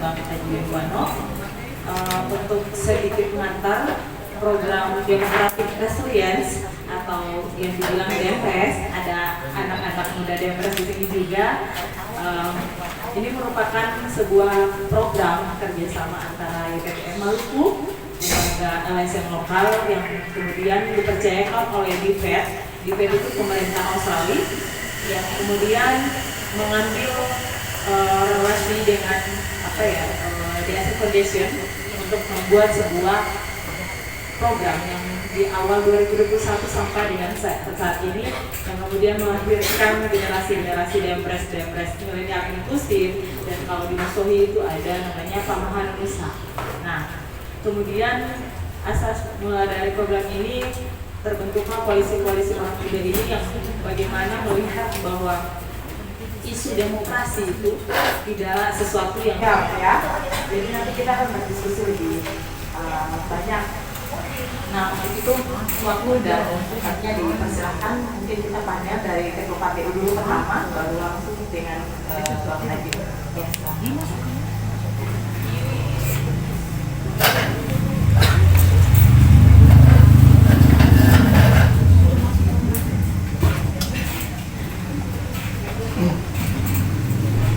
Bang Haji Wano untuk sedikit mengantar program Democratic Resilience atau yang dibilang DMRES. Ada anak-anak muda DMRES di sini juga. Ini merupakan sebuah program kerjasama antara YPTM Maluku dan LSM lokal yang kemudian dipercayakan oleh DFED. DFED itu pemerintah Australia yang kemudian mengambil relasi dengan DAC Foundation untuk membuat sebuah program yang di awal 2021 sampai dengan saat ini yang kemudian melahirkan generasi DMRES milenial inklusif, dan kalau di Musohi itu ada namanya Pamahan Nusa. Nah, kemudian asas mulai dari program ini terbentuklah koalisi-koalisi orang muda ini yang bagaimana melihat bahwa isu demokrasi itu tidak sesuatu yang ya. Jadi nanti kita akan berdiskusi lebih banyak. Nah, itu waktu dan artinya dipersilahkan, mungkin kita panjang dari Ketua KPU dulu pertama, baru langsung dengan Ketua Haji.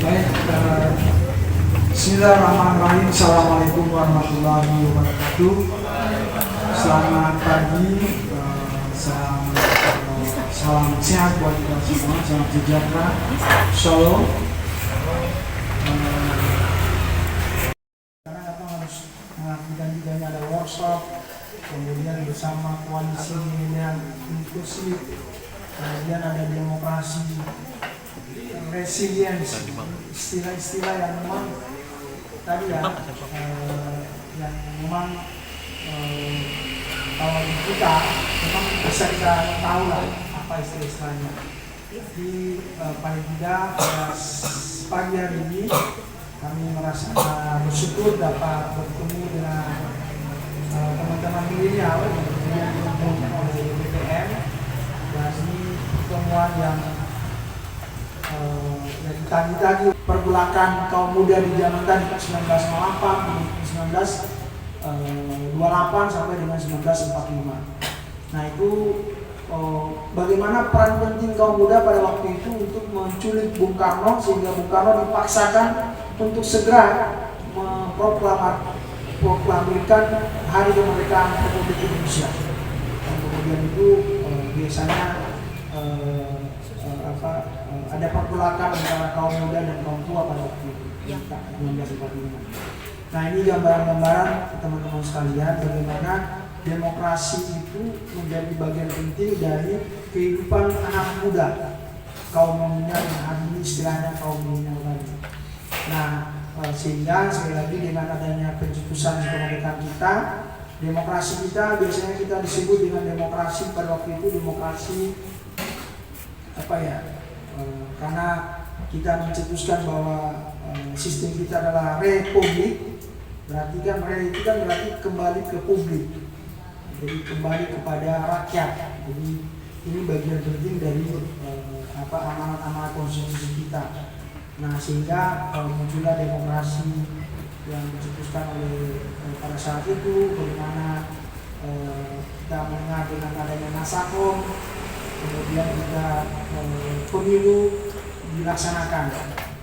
Ya, Bismillahirrahmanirrahim. Assalamualaikum warahmatullahi wabarakatuh. Selamat pagi, salam sehat buat kita semua, salam sejahtera, shalom. Karena apa harus mengakibatkan juga ada workshop, kemudian bersama koalisi milenial inklusif, kemudian ada demokrasi, resilience, istilah-istilah yang memang tadi ya, yang memang kalau kita memang bisa kita tahu lah apa istilah-istilahnya. Jadi paling tidak pagi hari ini kami merasa bersyukur dapat bertemu dengan teman-teman milenial yang didukung oleh BPM, dan ini pertemuan yang tadi pergulakan kaum muda di zaman tadi 1908, 1928 sampai dengan 1945. Nah itu bagaimana peran penting kaum muda pada waktu itu untuk menculik Bung Karno, sehingga Bung Karno dipaksakan untuk segera memproklamirkan Hari Kemerdekaan Republik Indonesia. Dan kemudian itu biasanya ada pergolakan antara kaum muda dan kaum tua pada waktu itu, 1945. Nah ini gambaran-gambaran teman-teman sekalian bagaimana demokrasi itu menjadi bagian penting dari kehidupan anak muda, kaum milenial yang hari ini istilahnya kaum milenial tadi. Nah sehingga sekali lagi dengan adanya pencetusan kemerdekaan kita, demokrasi kita biasanya kita disebut dengan demokrasi pada waktu itu demokrasi karena kita mencetuskan bahwa sistem kita adalah republik, berarti kan itu kan berarti kembali ke publik, jadi kembali kepada rakyat. Jadi ini bagian penting dari amanat-amanat konstitusi kita. Nah sehingga muncullah demokrasi yang dicetuskan oleh pada saat itu, bagaimana kita mendengar dengan adanya Nasakom, kemudian juga pemilu dilaksanakan.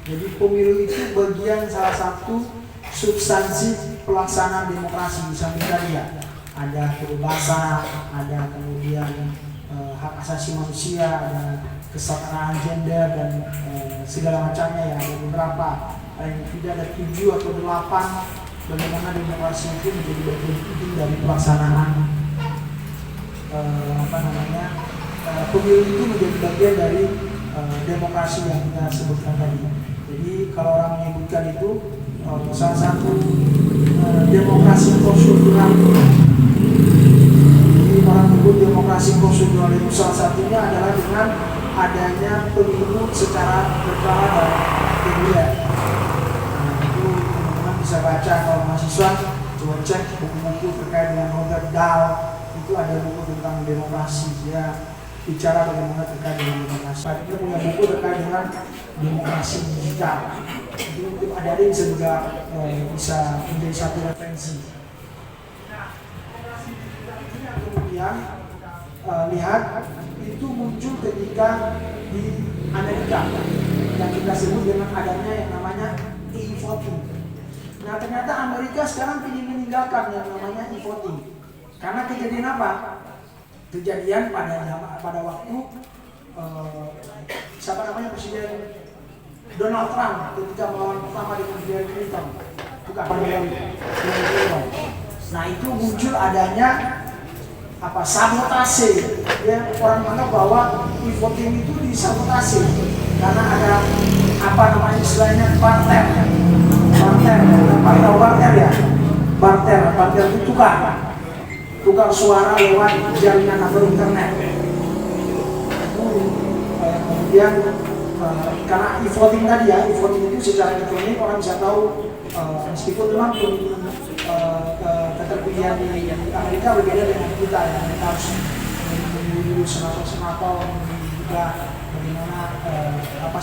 Jadi pemilu itu bagian salah satu substansi pelaksanaan demokrasi. Di samping tadi ya, ada kebebasan, ada kemudian hak asasi manusia, ada kesetaraan gender dan segala macamnya ya. Ada beberapa yang tidak ada 7 atau 8 bagaimana demokrasi itu menjadi bagian penting dari pelaksanaan pemilu itu menjadi bagian dari demokrasi yang kita sebutkan tadi. Jadi kalau orang menyebutkan itu salah satu demokrasi prosedural. Jadi orang menyebut demokrasi prosedural itu salah satunya adalah dengan adanya pemilu secara berkala dan reguler. Nah, itu teman-teman bisa baca kalau mahasiswa, coba cek buku-buku terkait dengan Robert Dahl, itu ada buku tentang demokrasi ya. bicara bagaimana terkait dengan demokrasi. Kita punya buku terkait dengan demokrasi digital. Itu mungkin adik-adik bisa juga bisa menjadi satu referensi. Kemudian lihat itu muncul ketika di Amerika yang kita sebut dengan adanya yang namanya e-voting. Nah ternyata Amerika sekarang ingin meninggalkan yang namanya e-voting. Karena kejadian apa? Kejadian pada waktu siapa namanya Presiden Donald Trump ketika melawan pertama dengan Hillary Clinton, bukan Hillary Clinton. Nah itu muncul adanya sabotase. Ya, orang menganggap bahwa e-voting itu disabotase karena ada istilahnya barter, barter itu tukar suara lewat jaringan internet. Kemudian karena e-voting tadi e-voting itu secara elektronik orang bisa tahu meskipun memang keterpilihan di Amerika berbeda dengan kita ya, mereka harus memilih senator juga bagaimana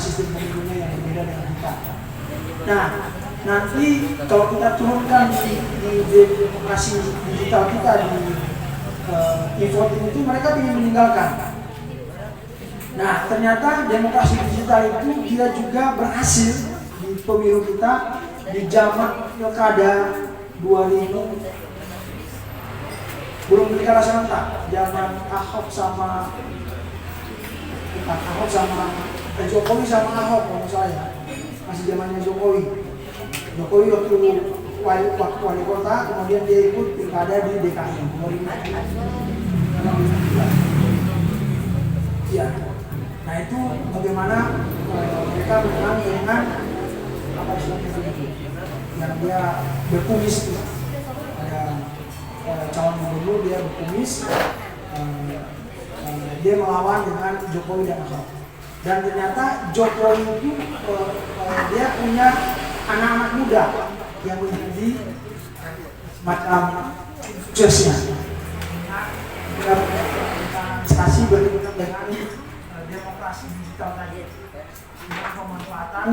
sistem pemilunya yang berbeda dengan kita. Nah nanti kalau kita turunkan di demokrasi digital kita di e-voting itu mereka ingin meninggalkan. Nah ternyata demokrasi digital itu kita juga berhasil di pemilu kita di zaman pilkada 2000 belum pilkada serentak, zaman Ahok sama Jokowi sama Ahok kalau saya masih zamannya Jokowi waktu wali kota, kemudian dia ikut pilkada di DKI 2016. Ya, nah itu bagaimana mereka menang dengan yang dia berkumis, ada calon gubernur dia berkumis, dia melawan dengan Jokowi dan Ahok. Dan ternyata Jokowi itu dia punya anak-anak muda yang menjadi macam suksesnya. Stasi berhubungan dengan demokrasi digital tadi, dengan pemanfaatan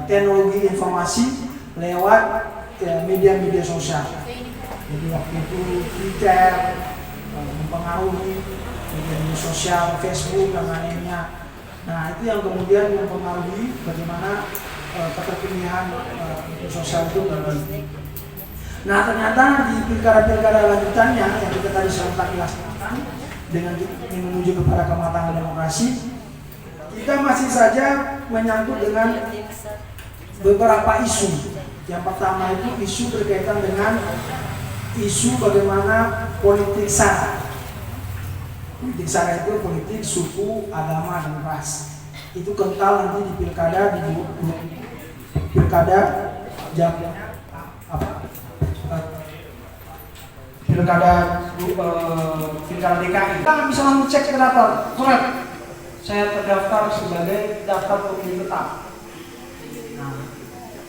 teknologi informasi lewat media-media sosial. Jadi waktu itu Twitter mempengaruhi media sosial, Facebook dan lainnya. Nah itu yang kemudian mempengaruhi bagaimana keterpilihan sosial itu berubah. Nah ternyata di pilkada-pilkada lanjutannya yang kita tadi serentak dilaksanakan dengan menuju kepada kematangan demokrasi, kita masih saja menyangkut dengan beberapa isu. Yang pertama itu isu berkaitan dengan isu bagaimana politik sara. Politik sara itu politik suku, agama, dan ras. Itu kental nanti di pilkada pilkada DKI. Kita bisa langsung cek ke daftar. Surat, saya terdaftar sebagai daftar pemilih tetap. Nah,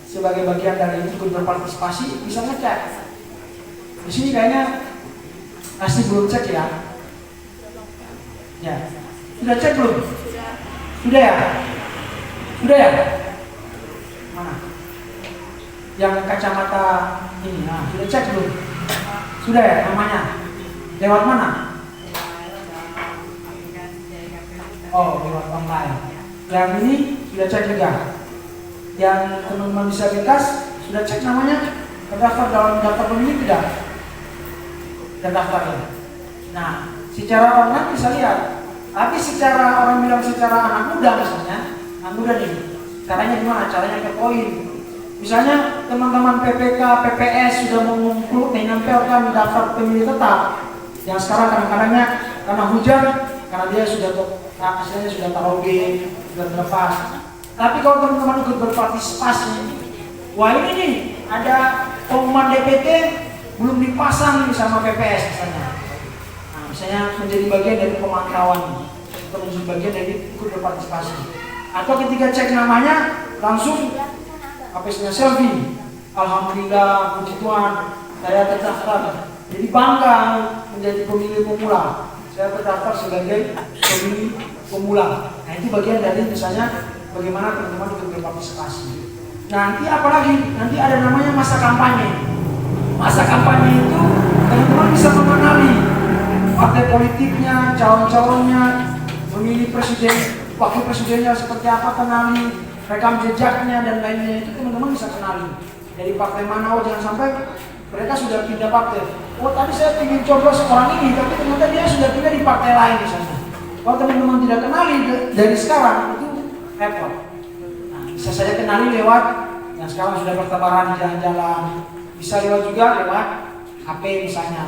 sebagai bagian dari ikut berpartisipasi bisa ngecek. Di sini kayaknya pasti belum cek ya. Ya, sudah cek belum? Sudah ya? Sudah ya? Mana? Yang kacamata ini, nah sudah cek belum? Sudah ya namanya? Lewat mana? Oh, lewat online. Yang ini sudah cek juga. Yang teman-teman disabilitas sudah cek namanya? Terdaftar dalam daftar pemilih tidak? Terdaftar ya. Nah, secara online bisa lihat. Tapi secara orang bilang secara anak muda misalnya, anak muda nih. Caranya gimana? Caranya ke poin. Misalnya teman-teman PPK, PPS sudah menyampaikan daftar pemilih tetap. Yang sekarang kadang-kadangnya karena hujan, karena dia sudah hasilnya sudah taruh sudah terlepas. Tapi kalau teman-teman ikut berpartisipasi, wah ini nih ada pengumuman DPT belum dipasang nih sama PPS misalnya. Nah, misalnya menjadi bagian dari pemantauan atau menjadi bagian dari ikut berpartisipasi. Atau ketika cek namanya langsung habisnya selfie. Alhamdulillah, puji Tuhan, saya terdaftar. Jadi bangga menjadi pemilih pemula. saya terdaftar sebagai pemilih pemula. Nah itu bagian dari misalnya bagaimana teman-teman ikut berpartisipasi. Nanti apalagi, nanti ada namanya masa kampanye. Masa kampanye itu teman-teman bisa mengenali partai politiknya, calon-calonnya, memilih presiden, wakil presidennya seperti apa, kenali rekam jejaknya dan lainnya, itu teman-teman bisa kenali. Dari partai mana, jangan sampai mereka sudah pindah partai. Oh tadi saya ingin coblos orang ini, tapi ternyata dia sudah pindah di partai lain misalnya. Kalau teman-teman tidak kenali dari sekarang, itu repot. Nah, bisa saya kenali lewat yang sekarang sudah bertebaran di jalan-jalan. Bisa lewat juga lewat HP misalnya.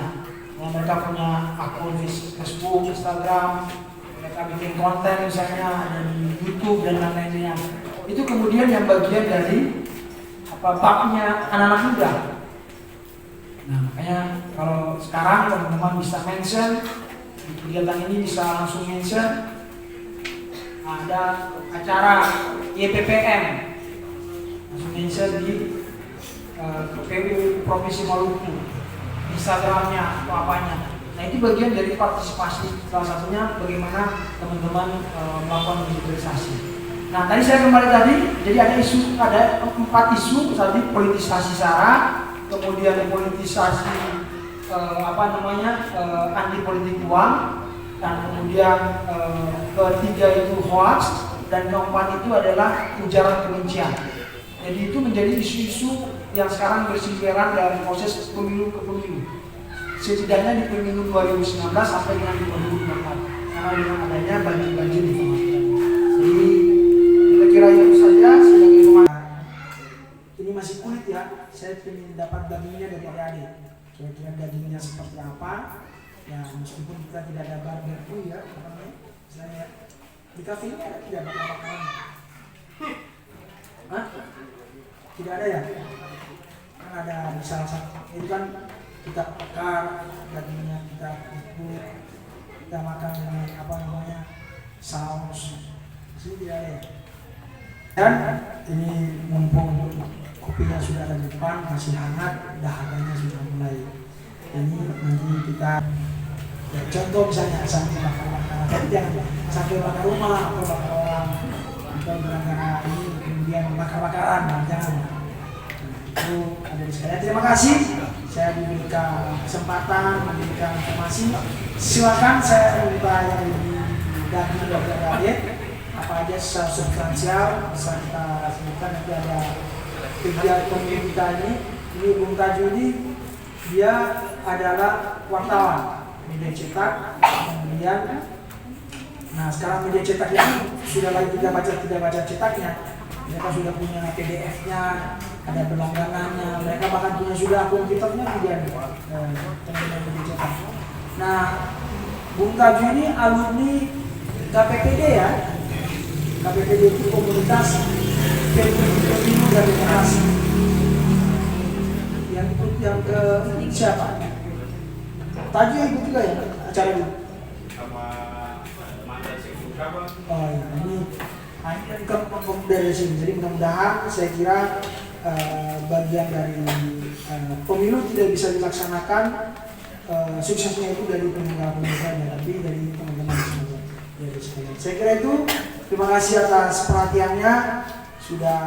Yang mereka punya akun Facebook, Instagram, mereka bikin konten misalnya, dan YouTube dan lain-lainnya. Itu kemudian yang bagian dari babnya anak-anak muda. Nah makanya kalau sekarang teman-teman bisa mention di kegiatan ini, bisa langsung mention ada acara YPPM, langsung mention di KPU Provinsi Maluku, Instagramnya atau apanya. Nah itu bagian dari partisipasi, salah satunya bagaimana teman-teman melakukan digitalisasi. Nah tadi saya kembali tadi, jadi ada 4 isu tadi: politisasi SARA, kemudian politisasi anti politik uang, dan kemudian ketiga itu hoax, dan keempat itu adalah ujaran kebencian. Jadi itu menjadi isu-isu yang sekarang berseliweran dalam proses pemilu ke pemilu, setidaknya di pemilu 2019 sampai dengan 2024, karena dengan adanya banjir di tengah. Jadi kira itu saja sebagai pemahaman. Ini masih kulit ya, saya ingin dapat dagingnya dari adik-adik. Kira-kira dagingnya seperti apa? Ya meskipun kita tidak ada burger pun ya, misalnya di kafe ini ada tidak bakar-bakaran? Hah? Tidak ada ya? Kan ada di salah satu. Itu kan kita bakar dagingnya, kita kulit, kita makan dengan saus. Sini tidak ada ya? Dan ini mumpung kopinya sudah ada di depan, masih hangat, dahaganya sudah mulai. Ini nanti kita ya, contoh misalnya sambil bakar-bakaran, tapi jangan sampai bakar rumah atau bakar orang atau bakar ini kemudian bakar-bakaran, jangan. Itu ada di sekalian. Terima kasih, saya diberikan kesempatan, memberikan informasi. Silakan saya minta yang lebih daging dari adik. Apa aja secara substansial bisa kita sebutkan. Nanti ada kegiatan pemilu kita ini Bung Taju ini dia adalah wartawan media cetak, kemudian nah sekarang media cetak ini sudah lagi tidak baca cetaknya, mereka sudah punya PDF-nya, ada berlangganannya, mereka bahkan punya sudah akun Twitternya kemudian teman-teman media cetak. Nah Bung Taju ini alumni KPPD ya. KPPD itu komunitas pemilu dan demokrasi. Yang ikut yang ke siapa? Tadi ikut juga ya acara itu. Oh ya, ini kan dari sini. Jadi mudah-mudahan saya kira bagian dari pemilu tidak bisa dilaksanakan suksesnya itu dari penyelenggara-penyelenggaranya, tapi dari teman-teman semua. Saya kira itu. Terima kasih atas perhatiannya, sudah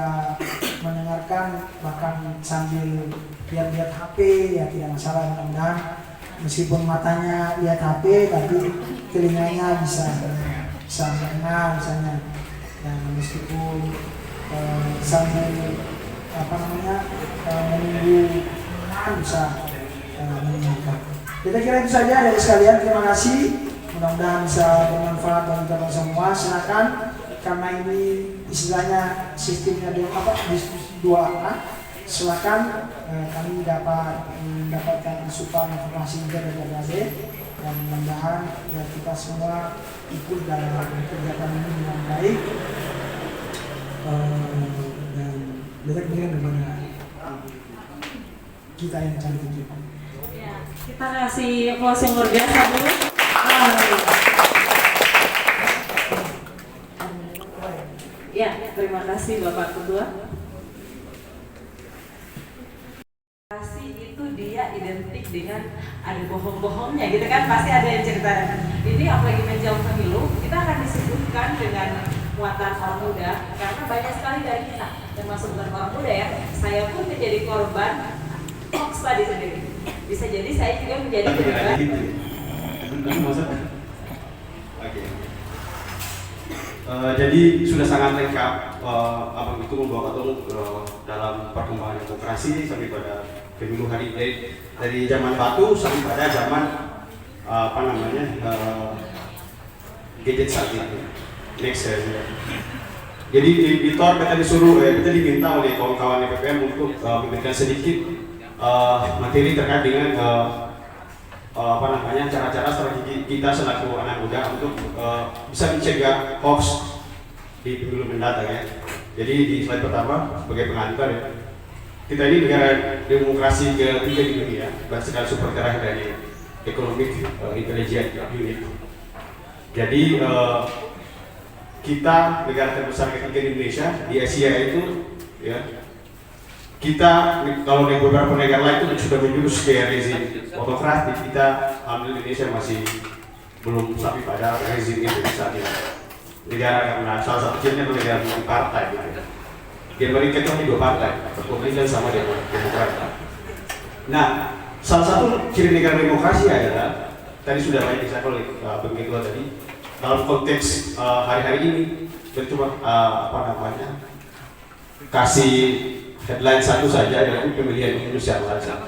mendengarkan bahkan sambil lihat-lihat HP ya, tidak masalah. Mudah-mudahan meskipun matanya lihat HP tapi telinganya bisa mendengar misalnya, dan meskipun sambil menunggu bisa mendengarkan. Kita kira itu saja dari sekalian. Terima kasih. Mudah-mudahan bisa bermanfaat bagi kita semua. Silakan, karena ini istilahnya sistemnya diskusi 2A. Silakan, kami mendapatkan asupan informasi juga dari adik, dan mudah-mudahan ya, kita semua ikut dalam kegiatan ini dengan baik. Dan berikan kepada kita yang cantik itu. Ya, kita kasih closing luar biasa dulu. Ya, terima kasih Bapak Ketua. Pasti itu dia identik dengan ada bohong-bohongnya gitu kan, pasti ada yang cerita. Ini apalagi menjelang pemilu, kita akan disebutkan dengan muatan orang muda karena banyak sekali dari kita, termasuk bukan orang muda ya. Saya pun menjadi korban hoax tadi sendiri. Bisa jadi saya juga menjadi korban. Oke. Jadi sudah sangat lengkap abang itu membawa ketemu dalam perkembangan demokrasi sampai pada pemilu hari ini dari zaman batu sampai pada zaman gadget saat ini. Next ya. Jadi di TOR kita disuruh, kita diminta oleh kawan-kawan EPPM untuk memberikan sedikit materi terkait dengan cara-cara strategi kita selaku anak muda untuk bisa mencegah hoax di pemilu mendatang ya. Jadi di slide pertama sebagai pengantar ya, kita ini negara demokrasi ketiga di dunia berdasarkan sumber terakhir dari Economic Intelligence Unit. Jadi kita negara terbesar ketiga di Indonesia di Asia itu ya. Kita kalau di beberapa negara lain itu sudah menjurus ke rezim otokratik, kita alhamdulillah Indonesia masih belum sampai pada rezim itu saat ini. Negara karena salah satu cirinya negara multipartai gitu. Di Amerika itu hanya 2 partai, Republikan sama Demokrat. Nah, salah satu ciri negara demokrasi adalah tadi sudah banyak disampaikan oleh Bung tadi dalam konteks hari-hari ini bercoba kasih headline satu saja adalah pemilihan Indonesia saja.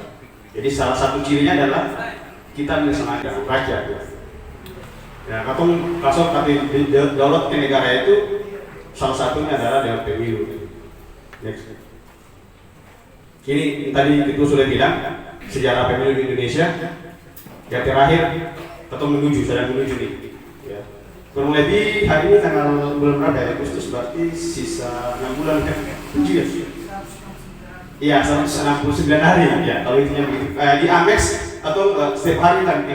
Jadi salah satu cirinya adalah kita melaksanakan rakyat. Ya, kasus daulat ke negara itu salah satunya adalah dengan pemilu. Next. Ini tadi Ketua sudah bilang sejarah pemilu di Indonesia. Yang terakhir atau sedang menuju nih. Ya. Kurang lebih hari ini tanggal bulan berapa ya? Agustus berarti sisa 6 bulan kan? 7 ya? Iya, 169 hari ya. Kalau intinya begitu. Di Amex atau setiap hari kan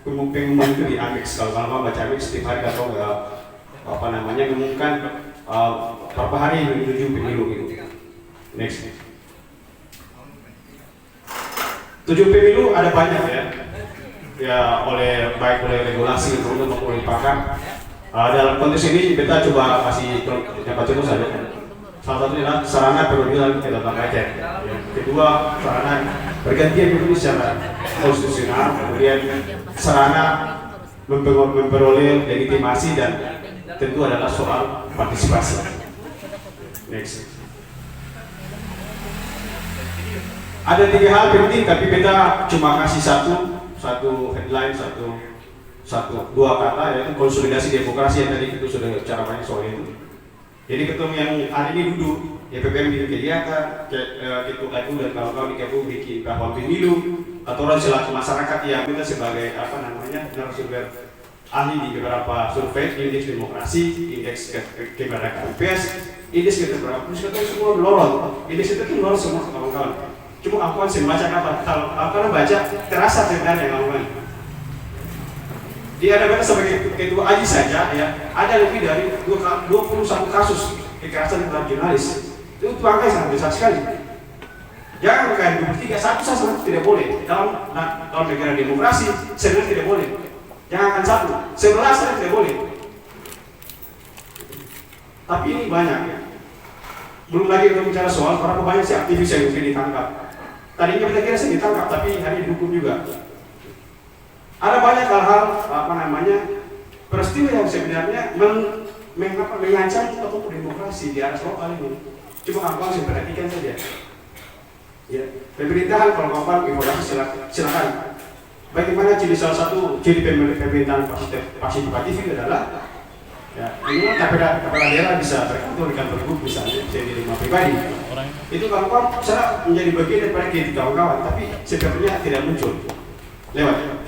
pengumuman itu di Amex. Kalau baca Amex setiap hari atau mengumumkan berapa hari menuju pemilu gitu. Next. Tujuan pemilu ada banyak ya. Ya baik oleh regulasi maupun oleh pakar. Dalam konteks ini kita coba kasih contoh saja. Salah satunya adalah sarana peradilan dalam rakyat. Kedua, sarana pergantian pemilu secara konstitusional. Kemudian sarana memperoleh legitimasi dan tentu adalah soal partisipasi. Next. Ada 3 hal penting, tapi kita cuma kasih satu headline, dua kata, yaitu konsolidasi demokrasi yang tadi itu sudah bicara banyak soal itu. Jadi ketemu yang hari ini duduk, EPPM bikin kegiatan, Ketua KPU dan kawan-kawan di KPU bikin bahwa pemilu atau orang selaku masyarakat yang kita sebagai narasumber ahli di beberapa survei, indeks demokrasi, indeks kemerdekaan pers, indeks keterbukaan, terus semua melorot, indeks itu melorot semua kawan-kawan. Cuma aku kan membaca kalau aku baca terasa sebenarnya kawan-kawan. Dia ada sebagai Ketua AJI saja ya, ada lebih dari 21 kasus kekerasan terhadap jurnalis. Itu angka sangat besar sekali. Jangan bukan 23, satu tidak boleh. Dalam negara demokrasi, sebenarnya tidak boleh. Jangan 1, 11 tidak boleh. Tapi ini banyak ya. Belum lagi kita bicara soal berapa banyak si aktivis yang mungkin ditangkap. Tadinya kita kira saya ditangkap, tapi hari ini dihukum juga. Ada banyak hal-hal peristiwa yang sebenarnya mengancam atau demokrasi di arah lokal ini. Cuma kawan-kawan saya perhatikan saja. Ya, pemerintahan kalau kawan informasi silakan. Bagaimana salah satu ciri pemerintahan partisipatif itu adalah ya, ini kepala daerah bisa berkantor di kantor gubernur misalnya, jadi rumah pribadi. Itu kawan-kawan bisa menjadi bagian daripada kita kawan-kawan, tapi sebenarnya tidak muncul. Lewat.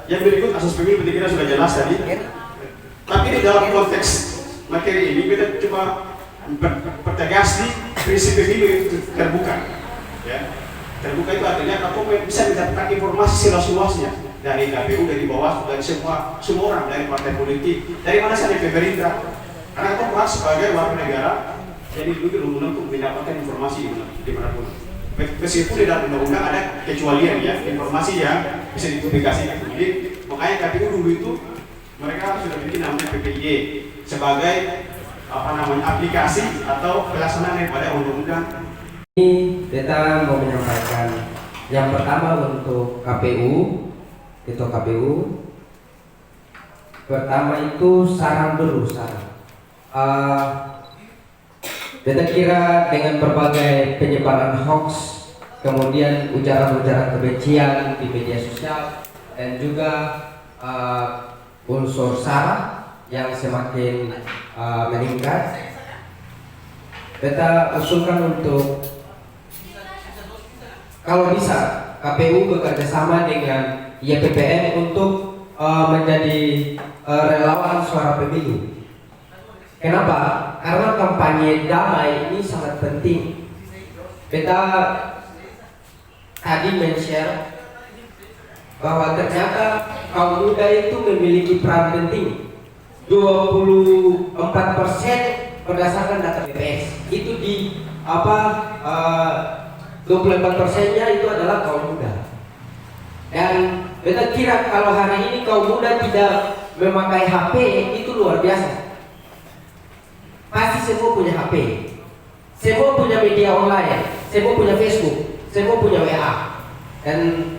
Yang berikut asas pemilu kita sudah jelas tadi. Tapi di dalam konteks materi ini kita cuma pertegas di prinsip pemilu itu terbuka. Ya. Terbuka itu artinya kamu bisa mendapatkan informasi seluas-luasnya dari KPU, dari Bawaslu, dari semua orang, dari partai politik, dari mana saja pemerintah. Karena kamu harus sebagai warga negara, jadi dulu untuk mendapatkan informasi di manapun. Meskipun di dalam undang-undang ada kecualian ya, informasi yang bisa dipublikasikan. Jadi makanya KPU dulu itu mereka sudah bikin namanya PPID sebagai aplikasi atau pelaksanaan daripada undang-undang. Ini kita mau menyampaikan yang pertama untuk KPU, ketua KPU. Pertama itu saran dulu, saran. Kita kira dengan berbagai penyebaran hoax, kemudian ujaran-ujaran kebencian di media sosial, dan juga unsur sara yang semakin meningkat, kita usulkan untuk kalau bisa KPU bekerja sama dengan YPPN untuk menjadi relawan suara pemilu. Kenapa? Karena kampanye damai ini sangat penting. Kita tadi men-share bahwa ternyata kaum muda itu memiliki peran penting. 24% berdasarkan data BPS. Itu di 24%-nya itu adalah kaum muda. Dan kita kira kalau hari ini kaum muda tidak memakai HP itu luar biasa. Pasti semua punya HP, semua punya media online, semua punya Facebook, semua punya WA. Dan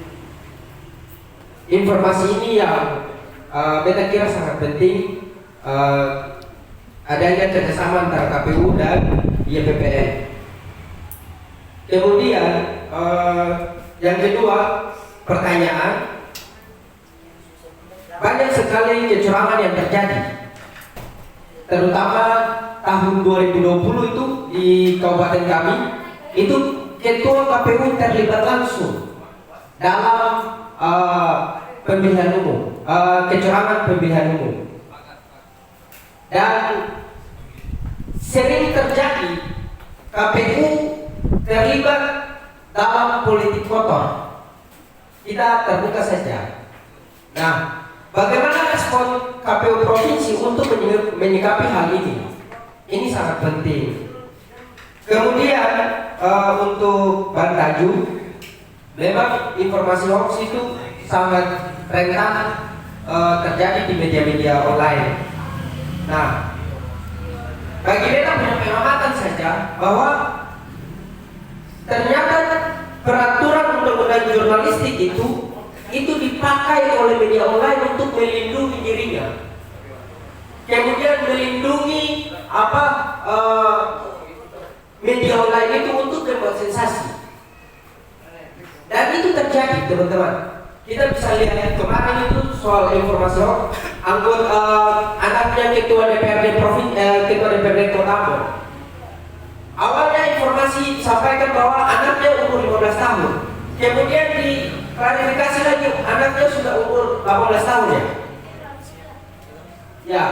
informasi ini yang kita kira sangat penting, adanya kerjasama antara KPU dan YPPN. Kemudian yang kedua, pertanyaan, banyak sekali kecurangan yang terjadi, terutama tahun 2020 itu di kabupaten kami itu ketua KPU terlibat langsung dalam pemilihan umum, kecurangan pemilihan umum, dan sering terjadi KPU terlibat dalam politik kotor. Kita terbuka saja. Nah, bagaimana respon KPU provinsi untuk menyikapi hal ini? Ini sangat penting. Kemudian untuk Bang Taju, memang informasi hoax itu sangat rentan terjadi di media-media online. Nah, bagi kita punya pengamatan saja bahwa ternyata peraturan undang-undang jurnalistik itu dipakai oleh media online untuk melindungi dirinya, kemudian melindungi media online itu untuk membuat sensasi. Dan itu terjadi, teman-teman. Kita bisa lihat kemarin itu soal informasi anggota anaknya ketua DPRD ketua DPRD Kota Ambon. Awalnya informasi disampaikan bahwa anaknya umur 15 tahun. Kemudian diklarifikasi lagi anaknya sudah umur 18 tahun ya. Ya.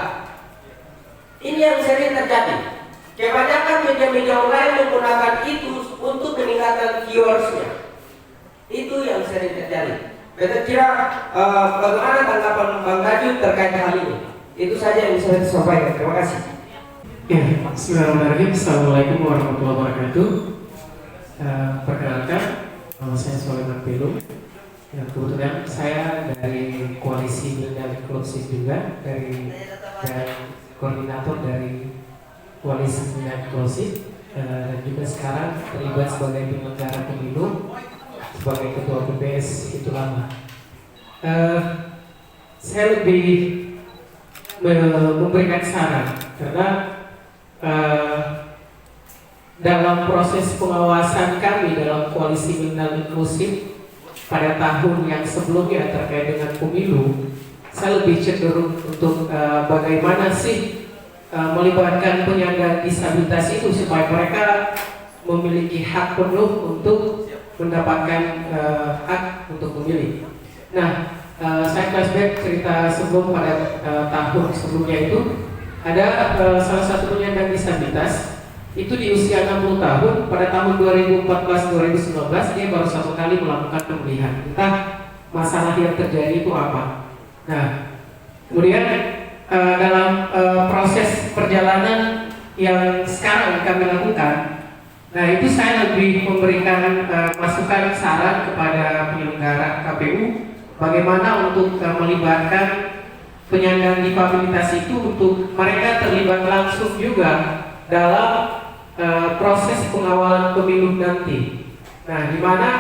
Ini yang sering terjadi. Kebanyakan media-media online menggunakan itu untuk meningkatkan viewersnya. Itu yang sering terjadi. Kita kira bagaimana tanggapan Bang Taju terkait hal ini? Itu saja yang bisa saya sampaikan. Terima kasih. Ya, bismillahirrahmanirrahim. Assalamualaikum warahmatullahi wabarakatuh. Perkenalkan, saya Sulaiman Pelu. Ya, kebetulan saya dari Koalisi Milenial Inklusif juga dan koordinator dari Koalisi Milenial Inklusif, dan juga sekarang terlibat sebagai penyelenggara pemilu sebagai ketua BPS itu lama. Saya lebih memberikan saran karena dalam proses pengawasan kami dalam Koalisi Milenial Inklusif pada tahun yang sebelumnya terkait dengan pemilu, saya lebih cenderung untuk bagaimana sih melibatkan penyandang disabilitas itu supaya mereka memiliki hak penuh untuk mendapatkan hak untuk memilih. Nah, saya flashback cerita sebelum pada tahun sebelumnya itu ada salah satu penyandang disabilitas itu di usia 60 tahun pada tahun 2014-2019 dia baru satu kali melakukan pemilihan. Entah masalah yang terjadi itu apa. Nah, kemudian dalam proses perjalanan yang sekarang kami lakukan, nah itu saya lebih memberikan masukan saran kepada penyelenggara KPU bagaimana untuk melibatkan penyandang difabilitas itu untuk mereka terlibat langsung juga dalam proses pengawalan pemilu nanti. Nah, di mana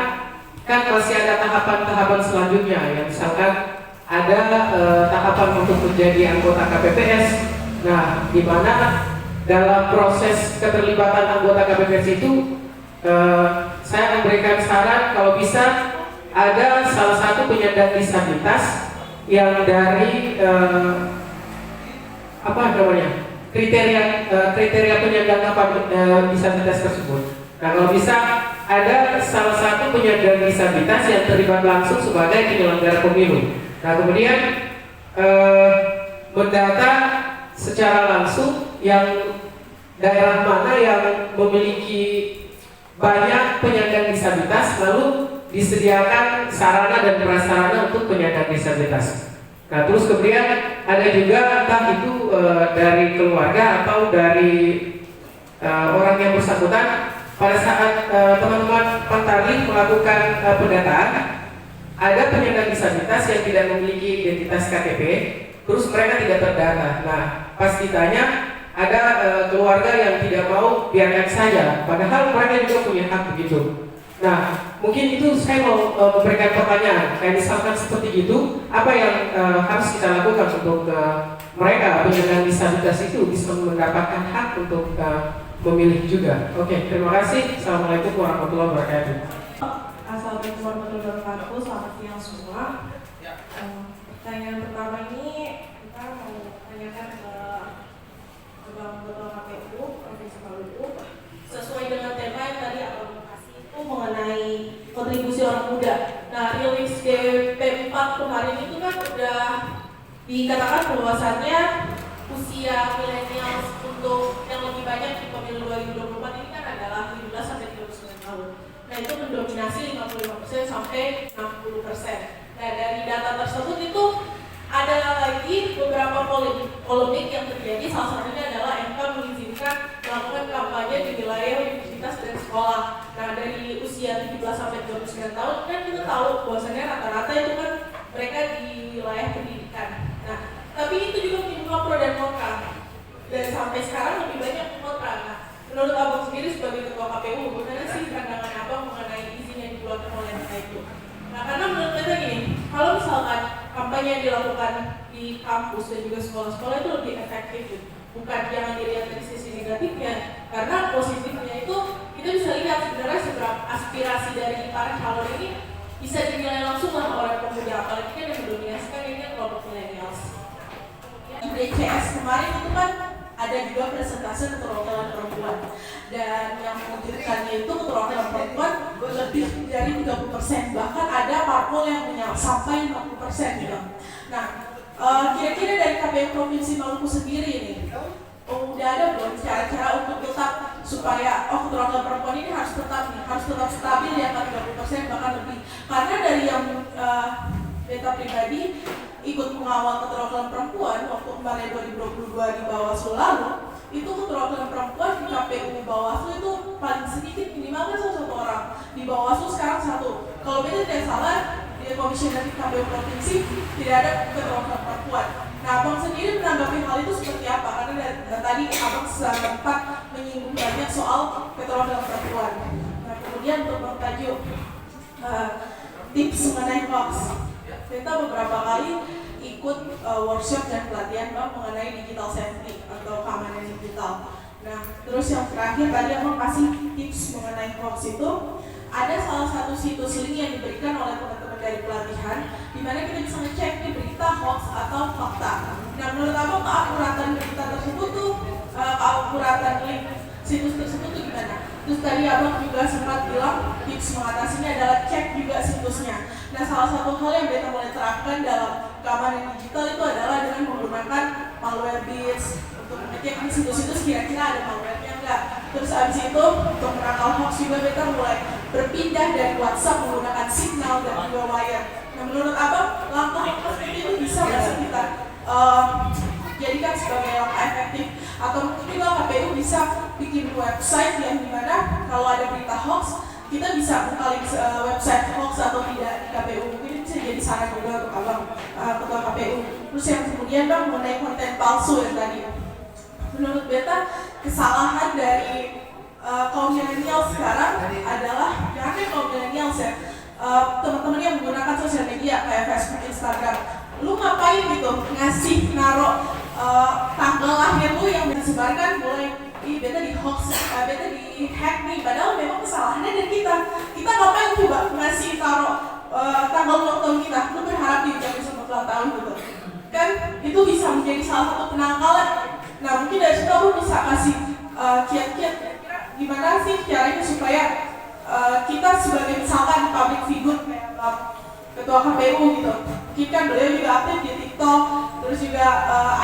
kan masih ada tahapan-tahapan selanjutnya, ya, misalkan ada tahapan untuk menjadi anggota KPPS. Nah, di mana dalam proses keterlibatan anggota KPPS itu saya memberikan saran kalau bisa ada salah satu penyandang disabilitas yang dari apa namanya kriteria penyandang disabilitas tersebut. Nah, kalau bisa ada salah satu penyandang disabilitas yang terlibat langsung sebagai penyelenggara pemilu. Nah, kemudian mendata secara langsung yang daerah mana yang memiliki banyak penyandang disabilitas, lalu disediakan sarana dan prasarana untuk penyandang disabilitas. Nah, terus kemudian ada juga entah itu dari keluarga atau dari orang yang bersangkutan pada saat teman-teman Pantarlih melakukan pendataan, ada penyandang disabilitas yang tidak memiliki identitas KTP, terus mereka tidak terdata. Nah, pas ditanya ada keluarga yang tidak mau biarkan saja, padahal mereka juga punya hak begitu. Nah, mungkin itu saya mau memberikan pertanyaan, kayak misalkan seperti itu, apa yang harus kita lakukan untuk mereka penyandang disabilitas itu bisa mendapatkan hak untuk memilih juga. Oke, terima kasih. Assalamualaikum warahmatullahi wabarakatuh. Assalamualaikum warahmatullahi wabarakatuh. Selamat siang semua. Pertanyaan pertama ini kita mau tanyakan ke Bang Ketua KPU Provinsi Maluku sesuai dengan tema yang tadi Abang kasih itu mengenai kontribusi orang muda. Nah, rilis DP4 kemarin itu kan udah dikatakan bahwasannya usia milenial untuk yang lebih banyak di pemilu 2024 ini kan adalah 17 sampai 39 tahun. Nah, itu mendominasi 55% sampai 60%. Nah, dari data tersebut itu ada lagi beberapa polemik yang terjadi, salah satunya adalah MK mengizinkan melakukan kampanye di wilayah universitas dan sekolah. Nah, dari usia 17 sampai 29 tahun kan kita tahu bahwasannya rata-rata itu kan mereka di wilayah pendidikan. Nah, tapi itu juga menimbulkan pro dan kontra. Dan sampai sekarang lebih banyak kontra. Nah, menurut Abang sendiri sebagai Ketua KPU, bagaimana sih pandangan Abang mengenai izin yang dikeluarkan oleh MK itu? Nah, karena menurut kita gini, kalau misalkan kampanye yang dilakukan di kampus dan juga sekolah-sekolah itu lebih efektif, bukan jangan dilihat dari sisi negatifnya, karena positifnya itu kita bisa lihat sebenarnya seberapa aspirasi dari para calon ini bisa dinilai langsung oleh orang pemuda, apalagi kan yang mendominasikan ini kan kelompok millennials. Di DCS kemarin itu kan ada juga presentasi keterwakilan perempuan, dan yang mengejutkannya itu keterwakilan perempuan lebih dari 30%, bahkan ada parpol yang sampai 40% juga. Nah, kira-kira dari KPU Provinsi Maluku sendiri ini, udah ada belum cara-cara untuk tetap supaya keterwakilan perempuan ini harus tetap stabil di angka 30% bahkan lebih? Karena dari yang data pribadi ikut mengawal keterwakilan perempuan waktu kemarin 2022 di Bawaslu lalu, itu keterwakilan perempuan di KPU Bawaslu itu paling sedikit, minimal kan satu orang. Di Bawaslu sekarang satu. Kalau beda tidak salah, di komisioner di KPU Provinsi tidak ada keterwakilan perempuan. Nah, Abang sendiri menanggapi hal itu seperti apa? Karena dari tadi Abang sempat menyinggung banyak soal keterwakilan perempuan. Nah, kemudian untuk Bang Tajuk, tips mengenai hoax. Kita beberapa kali ikut workshop dan pelatihan Bang mengenai digital safety atau keamanan digital. Nah, terus yang terakhir tadi Abang kasih tips mengenai hoax itu, ada salah satu situs link yang diberikan oleh teman-teman dari pelatihan, di mana kita bisa ngecek nih berita hoax atau fakta. Nah, menurut Abang keakuratan berita tersebut tuh, keakuratan link situs tersebut tuh gimana? Terus tadi Abang juga sempat bilang tips mengatasinya adalah cek juga situsnya. Nah, salah satu hal yang beta mulai terapkan dalam keamanan digital itu adalah dengan menggunakan malware bits untuk mengecek di situs-situs kira-kira ada malware-nya enggak. Terus abis itu untuk menangkal hoax juga beta mulai berpindah dari WhatsApp menggunakan Signal dan juga Wire. Nah, menurut Abang langkah-langkah seperti itu bisa nggak sih kita jadikan sebagai langkah efektif, atau mungkin juga KPU bisa bikin website yang dimana kalau ada berita hoax kita bisa buka link website hoax atau tidak di KPU. Mungkin ini bisa jadi saran juga untuk abang ketua KPU. Terus yang kemudian bang mengenai konten palsu yang tadi, menurut beta kesalahan dari kaum milenial sekarang adalah jangan kaum milenial ya, teman-teman yang menggunakan sosial media kayak Facebook, Instagram, lu ngapain gitu ngasih naro tanggal lahir lu yang disebarkan mulai beta di hoax, beta di hack nih, padahal memang kesalahannya dari kita ngapain coba ngasih taruh tanggal ulang tahun kita, lu berharap diucapin sama ulang tahun gitu kan, itu bisa menjadi salah satu penangkalan. Nah mungkin dari situ lu bisa kasih kiat-kiat gimana sih caranya supaya kita sebagai misalkan public figure kayak ketua KPU gitu, mungkin kan beliau juga aktif di TikTok, terus juga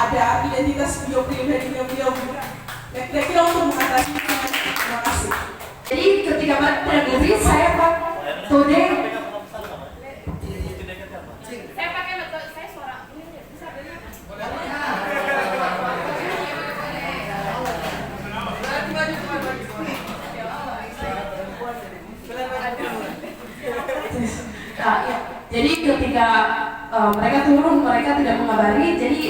ada identitas bio pribadinya beliau juga. Kira-kira untuk mengatasi itu, terima kasih. Jadi ketika berdiri saya Pak Tode, saya pakai metode saya suara bisa dengar. Jadi ketika mereka turun, mereka tidak mengabari. Jadi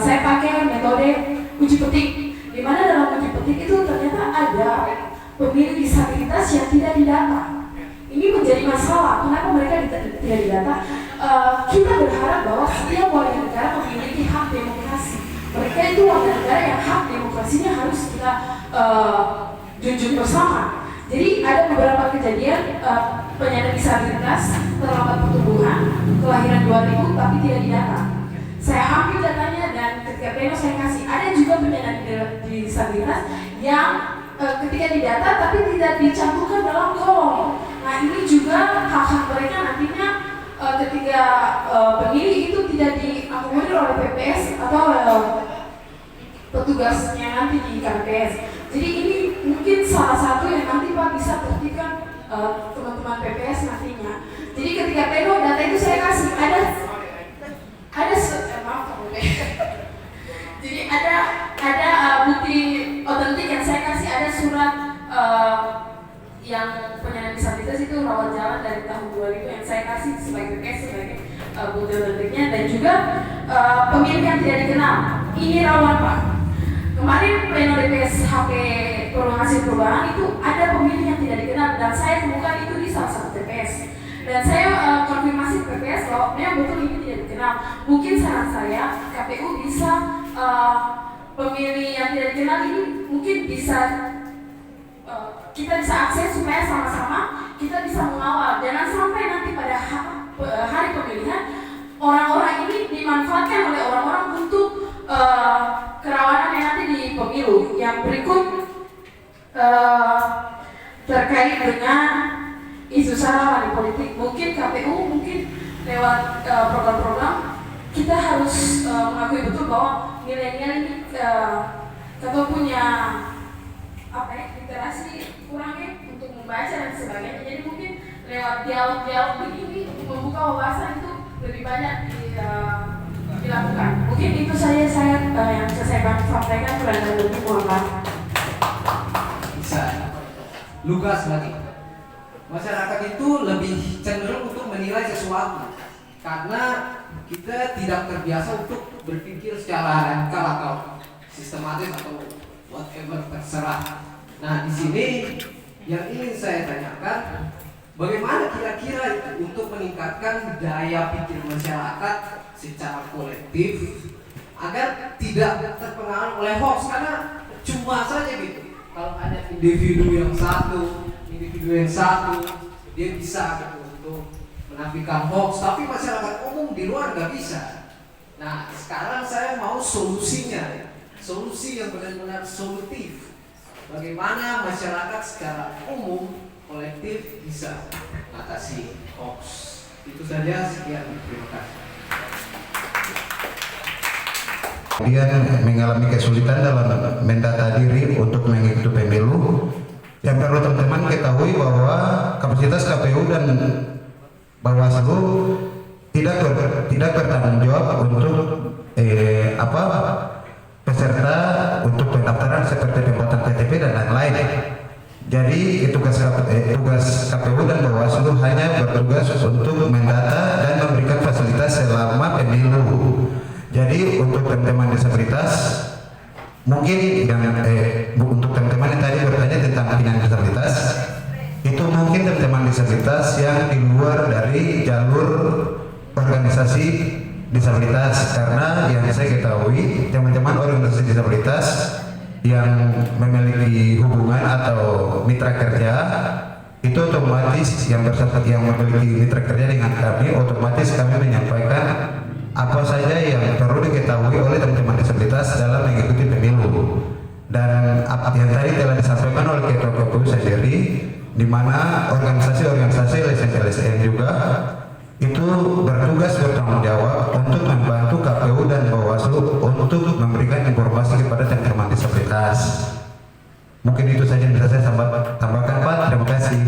saya pakai metode uji petik, di mana dalam uji petik itu ternyata ada pemilih disabilitas yang tidak didata. Ini menjadi masalah. Kenapa mereka tidak didata? Kita berharap bahwa setiap warga negara memiliki hak demokrasi. Mereka itu warga negara yang hak demokrasinya harus kita junjung bersama. Jadi ada beberapa kejadian penyandang disabilitas terlambat pertumbuhan, kelahiran 2000 tapi tidak didata. Saya ambil datanya dan ketika pleno saya kasih. Ada juga penyandang disabilitas yang ketika didata tapi tidak dicantumkan dalam kolom. Nah ini juga hak-hak mereka nantinya ketika pemilih itu tidak diakomodir oleh PPS atau petugasnya nanti di KPS. Jadi ini mungkin salah satu yang nanti Pak bisa tertipkan teman-teman PPS nantinya. Jadi ketika pleno data itu saya kasih jadi ada bukti otentik yang saya kasih, ada surat yang penyandang disabilitas itu rawat jalan dari tahun 2000 yang saya kasih sebagai bukti otentiknya, dan juga pemilih yang tidak dikenal. Ini rawan Pak. Kemarin pleno DPS HP Hasil Perubahan itu ada pemilih yang tidak dikenal dan saya temukan itu di salah satu TPS. Dan saya konfirmasi ke PPS bahwa memang betul ini tidak dikenal. Mungkin saran saya KPU bisa pemilih yang tidak dikenal ini mungkin bisa kita bisa akses supaya sama-sama kita bisa mengawal. Jangan sampai nanti pada hari pemilihan orang-orang ini dimanfaatkan oleh orang-orang untuk kerawanan yang nanti di pemilu. Yang berikut terkait dengan isu sara money politik, mungkin KPU mungkin lewat program-program kita harus mengakui betul bahwa milenial ini kita punya literasi kurangnya untuk membaca dan sebagainya. Jadi mungkin lewat dialog-dialog begini untuk membuka wawasan itu lebih banyak dilakukan. Mungkin itu saya yang bisa saya sampaikan, kurang lebih mohon maaf. Bisa lugas lagi. Masyarakat itu lebih cenderung untuk menilai sesuatu karena kita tidak terbiasa untuk berpikir secara radikal atau sistematis atau whatever, terserah. Nah, di sini yang ingin saya tanyakan, bagaimana kira-kira untuk meningkatkan daya pikir masyarakat secara kolektif agar tidak terpengaruh oleh hoax, karena cuma saja gitu. Kalau ada individu yang satu dia bisa gitu untuk menafikan hoax, tapi masyarakat umum di luar nggak bisa. Nah, sekarang saya mau solusinya, solusi yang benar-benar solutif. Bagaimana masyarakat secara umum kolektif bisa mengatasi hoax. Itu saja, sekian, terima kasih. Kemudian mengalami kesulitan dalam mendata diri untuk mengikuti pemilu. Yang perlu teman-teman ketahui bahwa kapasitas KPU dan Bawaslu tidak bertanggung jawab untuk peserta untuk pendaftaran seperti pembuatan KTP dan lain-lain. Jadi tugas tugas KPU dan Bawaslu hanya bertugas untuk mendata dan memberikan fasilitas selama pemilu. Jadi untuk teman-teman disabilitas, mungkin yang untuk teman-teman yang tadi bertanya tentang penyandang disabilitas, itu mungkin teman-teman disabilitas yang di luar dari jalur organisasi disabilitas, karena yang saya ketahui teman-teman organisasi disabilitas yang memiliki hubungan atau mitra kerja itu otomatis yang memiliki mitra kerja dengan kami, otomatis kami menyampaikan apa saja yang perlu diketahui oleh teman-teman disabilitas dalam mengikuti pemilu. Dan yang tadi telah disampaikan oleh Ketua KPU sendiri, di mana organisasi-organisasi LSM juga itu bertugas bertanggung jawab untuk membantu KPU dan Bawaslu untuk memberikan informasi kepada teman-teman disabilitas. Mungkin itu saja yang bisa saya tambahkan, Pak. Terima kasih.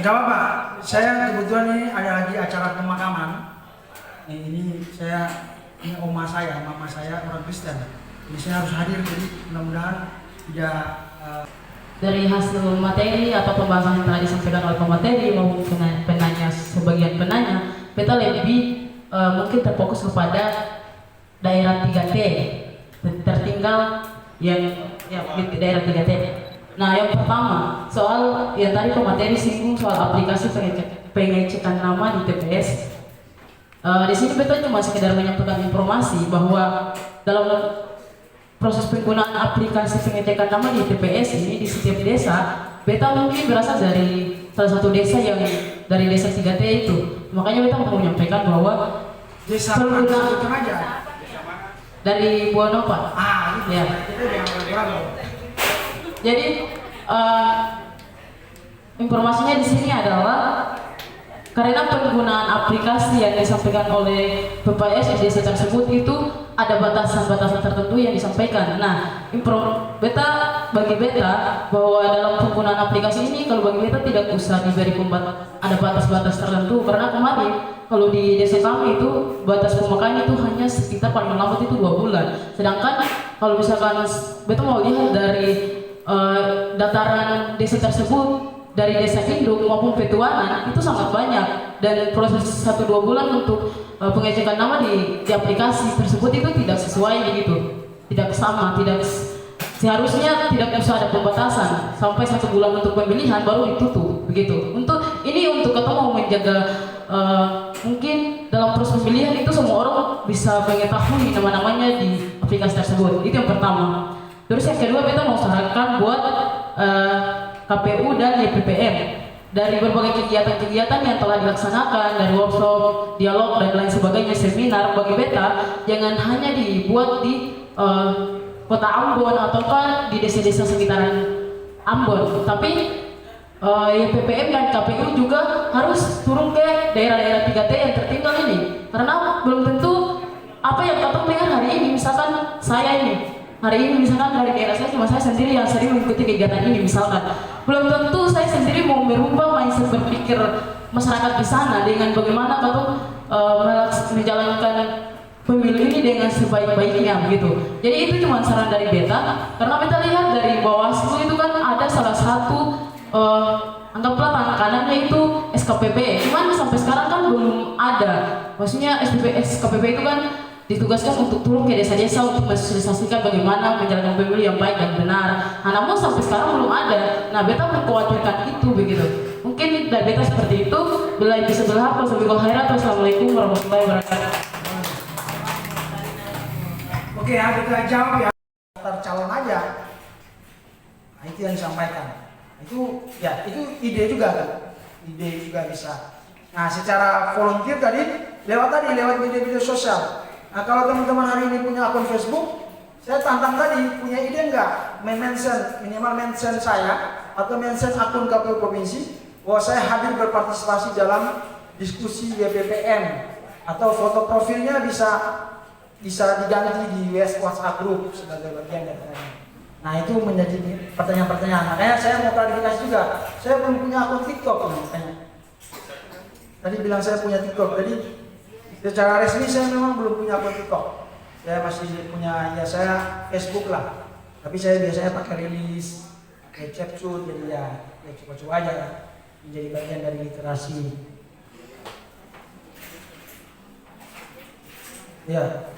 Gak apa-apa, saya kebetulan ini ada lagi acara pemakaman. Ini mama saya orang Kristen. Jadi saya harus hadir, jadi mudah-mudahan tidak Dari hasil materi atau pembahasan yang telah disampaikan oleh pemateri maupun penanya, sebagian penanya, kita lebih mungkin terfokus kepada daerah 3T tertinggal yang di daerah 3T. Nah, yang pertama soal yang tadi pemateri singgung soal aplikasi pengecekan nama di TPS. Di sini kita cuma sekedar menyampaikan informasi bahwa dalam proses penggunaan aplikasi pengecekan nama di TPS ini di setiap desa, beta mungkin berasal dari salah satu desa yang dari desa 3T itu. Makanya beta mau menyampaikan bahwa desa aja dari Buano, Pak. Ya. Jadi informasinya di sini adalah karena penggunaan aplikasi yang disampaikan oleh PPS di desa tersebut itu ada batasan-batasan tertentu yang disampaikan. Nah, bagi beta bahwa dalam penggunaan aplikasi ini, kalau bagi beta tidak usah diberi ada batas-batas tertentu, karena kemarin kalau di desa kami itu batas pemakaian itu hanya sekitar paling lambat itu 2 bulan. Sedangkan kalau misalkan beta mau lihat dari dataran desa tersebut, dari desa induk maupun petuanan itu sangat banyak, dan proses 1-2 bulan untuk pengecekan nama di aplikasi tersebut itu tidak sesuai begitu, tidak sama, seharusnya tidak bisa ada pembatasan sampai 1 bulan untuk pemilihan baru ditutup begitu. Untuk kita mau menjaga mungkin dalam proses pemilihan itu semua orang bisa mengetahui nama-namanya di aplikasi tersebut. Itu yang pertama. Terus yang kedua, kita mau sarankan buat KPU dan YPPM dari berbagai kegiatan-kegiatan yang telah dilaksanakan, dari workshop, dialog dan lain sebagainya, seminar, bagi beta jangan hanya dibuat di kota Ambon ataukah di desa-desa sekitaran Ambon, tapi YPPM dan KPU juga harus turun ke daerah-daerah 3T yang tertinggal ini, karena belum tentu apa yang kita dengar hari ini. Misalkan saya ini hari ini misalkan dari daerah saya cuma saya sendiri yang sering mengikuti kegiatan ini, misalkan belum tentu saya sendiri mau merubah mindset berpikir masyarakat di sana dengan bagaimana menjalankan pemilu ini dengan sebaik-baiknya begitu. Jadi itu cuma saran dari beta, karena beta lihat dari Bawaslu itu kan ada salah satu anggaplah tangan kanannya itu SKPP, cuman sampai sekarang kan belum ada. Maksudnya SKPP itu kan ditugaskan untuk turun ke desa-desa untuk mensosialisasikan bagaimana menjalankan pemilu yang baik dan benar. Nah, namun sampai sekarang belum ada. Nah, beta mengkhawatirkan itu begitu. Mungkin dari beta seperti itu. Bila di sebelah, wassalamualaikum warahmatullahi wabarakatuh. Oke ya, kita jawab ya. Daftar calon aja. Nah, itu yang disampaikan. Itu ide juga tuh. Ide juga bisa. Nah, secara volunteer tadi lewat media-media sosial. Nah, kalau teman-teman hari ini punya akun Facebook, saya tantang tadi, punya ide enggak minimal mention saya atau mention akun KPU Provinsi bahwa saya hadir berpartisipasi dalam diskusi YPPM, atau foto profilnya bisa diganti di WhatsApp group sebagai bagian dari. Nah, itu menjadi pertanyaan-pertanyaan. Makanya saya mau klarifikasi juga, saya belum punya akun TikTok makanya. Tadi bilang saya punya TikTok, jadi Secara resmi saya memang belum punya akun TikTok. Saya masih punya, ya saya Facebook lah. Tapi saya biasanya pakai rilis, pakai capcut, jadi ya coba-coba aja menjadi bagian dari literasi. Ya.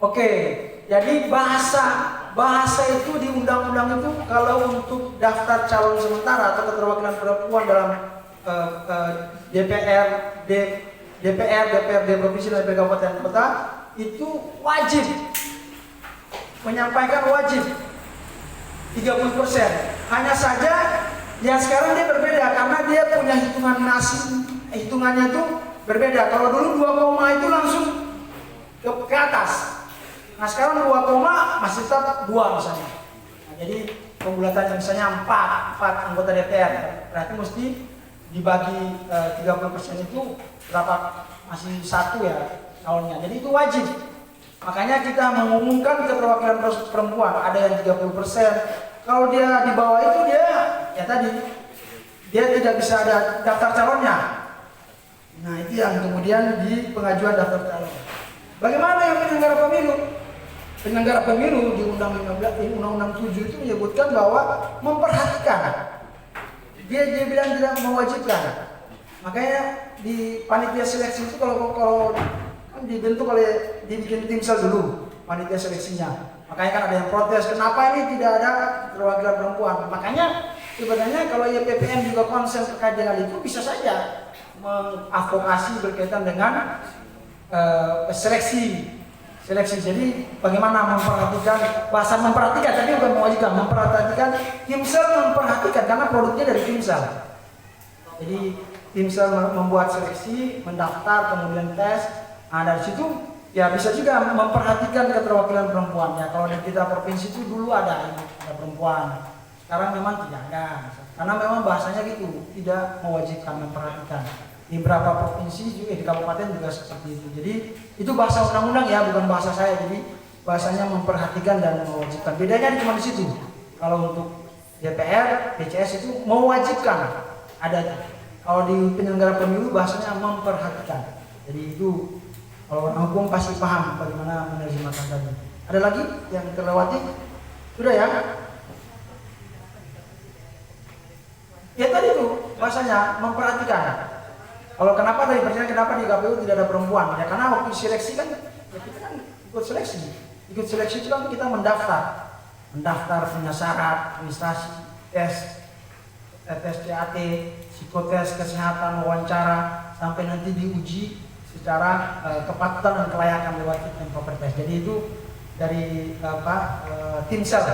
Oke, jadi bahasa itu di undang-undang itu kalau untuk daftar calon sementara atau keterwakilan perempuan dalam DPRD provinsi dan DPRD kabupaten kota itu wajib menyampaikan 30%. Hanya saja ya sekarang dia berbeda karena dia punya hitungannya itu berbeda. Kalau dulu 2, itu langsung ke atas. Nah sekarang 2, masih tetap 2 misalnya. Nah, jadi pembulatannya misalnya 4 anggota DPR, berarti mesti dibagi 30% itu berapa, masih 1 ya calonnya. Jadi itu wajib. Makanya kita mengumumkan keterwakilan perempuan ada yang 30%. Kalau dia di bawah itu dia ya tadi dia tidak bisa ada daftar calonnya. Nah itu yang kemudian di pengajuan daftar calon. Bagaimana yang penyelenggara pemilu? Penyelenggara pemilu di Undang-Undang 7 itu menyebutkan bahwa memperhatikan. Dia bilang tidak mewajibkan. Makanya di panitia seleksi itu kalau kan dibentuk oleh dibikin tim sel dulu panitia seleksinya. Makanya kan ada yang protes, kenapa ini tidak ada keterwakilan perempuan? Makanya sebenarnya kalau YPPN juga konsen terkait dengan itu bisa saja mengadvokasi berkaitan dengan seleksi. Jadi bagaimana memperhatikan, bahasa memperhatikan tapi bukan mewajibkan, memperhatikan, Timsel memperhatikan karena produknya dari Timsel. Jadi Timsel membuat seleksi, mendaftar, kemudian tes. Nah dari situ ya bisa juga memperhatikan keterwakilan perempuannya. Kalau di kita provinsi itu dulu ada perempuan, sekarang memang tidak ada. Karena memang bahasanya gitu, tidak mewajibkan, memperhatikan. Di beberapa provinsi juga di kabupaten juga seperti itu. Jadi itu bahasa undang-undang ya, bukan bahasa saya. Jadi bahasanya memperhatikan dan mewajibkan. Bedanya cuma di situ. Kalau untuk DPR, DCS itu mewajibkan ada. Kalau di penyelenggara pemilu bahasanya memperhatikan. Jadi itu kalau orang hukum pasti paham bagaimana menerjemahkan tadi. Ada lagi yang terlewati? Sudah ya? Ya tadi itu bahasanya memperhatikan. Kalau kenapa tadi pertanyaan kenapa di KPU tidak ada perempuan? Ya karena waktu seleksi kan ya kita kan ikut seleksi. Ikut seleksi itu kan kita mendaftar punya syarat, administrasi, tes CAT, psikotes, kesehatan, wawancara, sampai nanti diuji secara kepatutan dan kelayakan lewat fit and proper test. Jadi itu dari Timsel.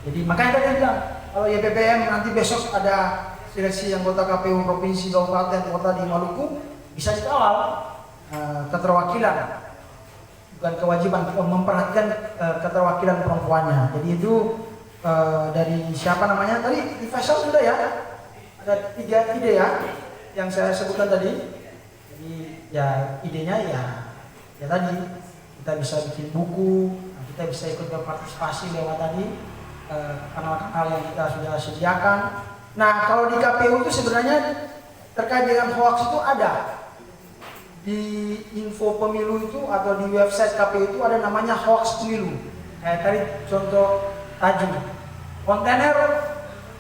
Jadi makanya tadi bilang kalau YPPM nanti besok ada seleksi anggota KPU provinsi, kabupaten, kota di Maluku bisa dikawal keterwakilan, bukan kewajiban, memperhatikan keterwakilan perempuannya. Jadi itu dari siapa namanya tadi di Faisal sudah ya, ada 3 ide ya yang saya sebutkan tadi. Jadi ya idenya ya tadi kita bisa bikin buku, kita bisa ikut berpartisipasi lewat tadi kanal-kanal yang kita sudah sediakan. Nah kalau di KPU itu sebenarnya terkait dengan hoax itu ada di info pemilu itu atau di website KPU itu ada namanya hoax pemilu. Tadi contoh tajuk kontainer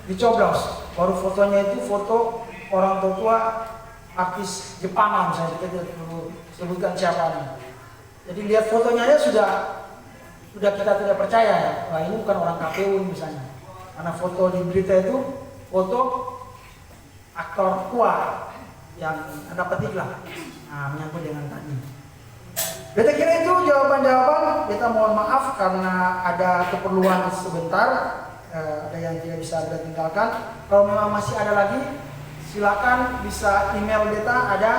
dicoblos, baru fotonya itu foto orang tua artis Jepang misalnya, kita tidak perlu sebutkan siapa. Jadi lihat fotonya aja sudah kita tidak percaya ya, wah ini bukan orang KPU misalnya, karena foto di berita itu foto aktor tua yang Anda petik lah, menyangkut dengan tadi. Beta kira itu jawaban-jawaban. Beta mohon maaf karena ada keperluan sebentar, ada yang tidak bisa Beta tinggalkan. Kalau memang masih ada lagi, silakan bisa email Beta, ada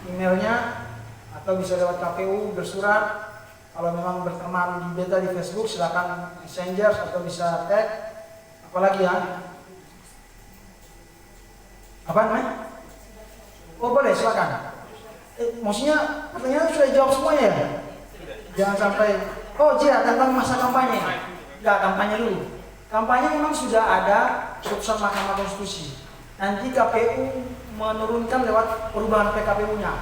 emailnya, atau bisa lewat KPU bersurat. Kalau memang berteman di Beta di Facebook, silakan messenger atau bisa tag. Apalagi ya? Apa namanya? Oh boleh, silakan. Maksudnya pertanyaan sudah jawab semuanya ya? Jangan sampai, oh iya tentang masa kampanye. Enggak, kampanye dulu. Kampanye memang sudah ada keputusan Mahkamah Konstitusi. nanti KPU menurunkan lewat perubahan PKPU-nya.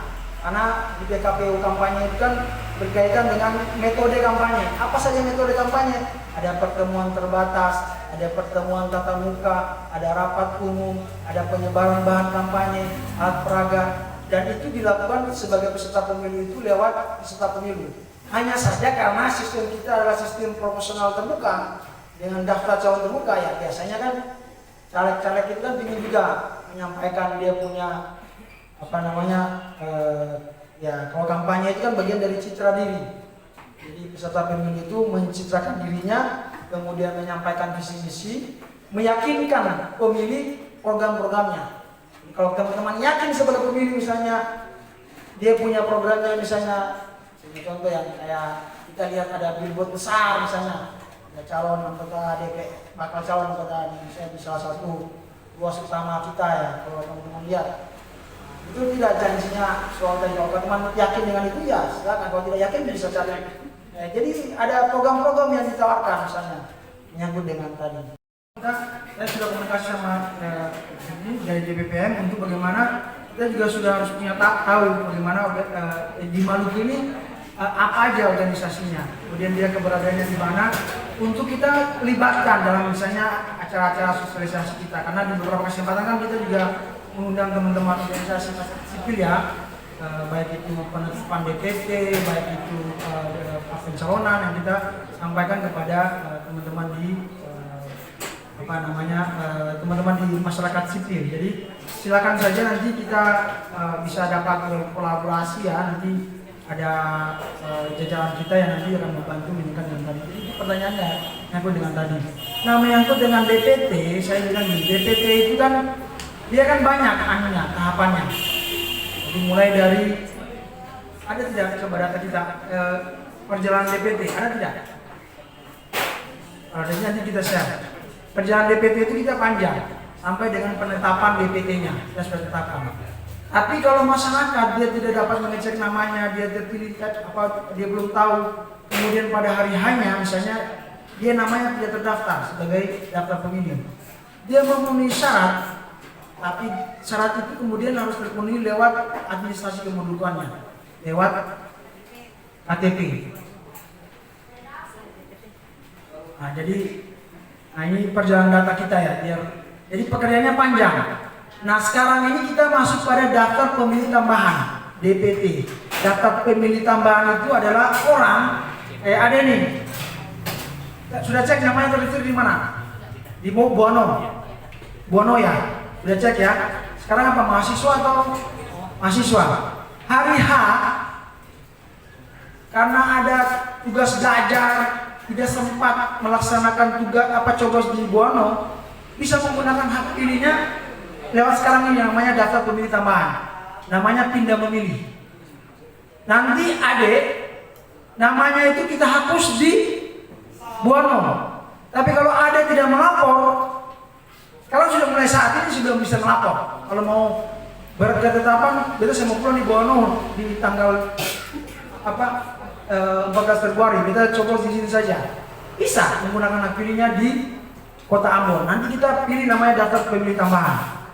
Karena di PKPU kampanye itu kan berkaitan dengan metode kampanye. Apa saja metode kampanye? Ada pertemuan terbatas, ada pertemuan tatap muka, ada rapat umum, ada penyebaran bahan kampanye, alat peraga, dan itu dilakukan sebagai peserta pemilu itu lewat peserta pemilu. Hanya saja karena sistem kita adalah sistem proporsional terbuka dengan daftar calon terbuka, ya biasanya kan caleg-caleg itu kan ingin juga menyampaikan dia punya ya kalau kampanye itu kan bagian dari citra diri. Jadi peserta pemilu itu mencitrakan dirinya, kemudian menyampaikan visi misi, meyakinkan pemilih program-programnya. Jadi kalau teman-teman yakin sebagai pemilih, misalnya dia punya programnya, misalnya contoh yang kayak kita lihat ada billboard besar misalnya, ada calon anggota DPR, bakal calon anggota misalnya di salah satu ruas utama kita ya, kalau teman-teman lihat. Itu tidak janjinya soal tadi. Kalau teman yakin dengan itu ya silakan, kalau tidak yakin bisa cari. Ya, jadi ada program-program yang ditawarkan misalnya menyangkut dengan tadi. Saya sudah komunikasi sama dari DPPM untuk bagaimana kita juga sudah harus punya tahu bagaimana di Maluku ini apa aja organisasinya, kemudian dia keberadaannya di mana untuk kita libatkan dalam misalnya acara-acara sosialisasi kita. Karena di beberapa kesempatan kan kita juga mengundang teman-teman organisasi sipil ya, baik itu penetapan DPT, baik itu pencalonan yang kita sampaikan kepada teman-teman di teman-teman di masyarakat sipil. Jadi silakan saja nanti kita bisa dapat kolaborasi ya, nanti ada jajaran kita yang nanti akan membantu meningkatkan dengan tadi. Jadi pertanyaannya menyangkut dengan tadi. Nah, menyangkut dengan DPT, saya bilang gini, DPT itu kan dia kan banyak tahapannya. Jadi mulai dari ada tidak coba data kita perjalanan DPT ada tidak? Ada nanti kita share. Perjalanan DPT itu kita panjang sampai dengan penetapan DPT-nya kita sudah tetapkan. Tapi kalau masyarakat dia tidak dapat mengecek namanya, dia terpilih dia belum tahu, kemudian pada hari hanya misalnya dia namanya tidak terdaftar sebagai daftar pemilih, dia memenuhi syarat. Tapi syarat itu kemudian harus terpenuhi lewat administrasi kependudukannya, lewat KTP. Nah, jadi ini perjalanan data kita ya, jadi pekerjaannya panjang. Nah, sekarang ini kita masuk pada daftar pemilih tambahan, DPT. Daftar pemilih tambahan itu adalah orang, ada nih, sudah cek namanya tertulis di mana? Di Bono ya. Udah cek ya. Sekarang apa, mahasiswa atau mahasiswa? Hari H karena ada tugas belajar, tidak sempat melaksanakan tugas coblos di Bono, bisa menggunakan hak pilihnya lewat sekarang ini namanya daftar pemilih tambahan. Namanya pindah memilih. Nanti adik namanya itu kita hapus di Bono. Tapi kalau ada tidak melapor, kalau sudah mulai saat ini sudah bisa melapor. Kalau mau berketetapan, betul saya mau pulang di Bono di tanggal 14 Februari, kita coblos di sini saja. Bisa menggunakan hak pilihnya di Kota Ambon. Nanti kita pilih namanya daftar pemilih tambahan,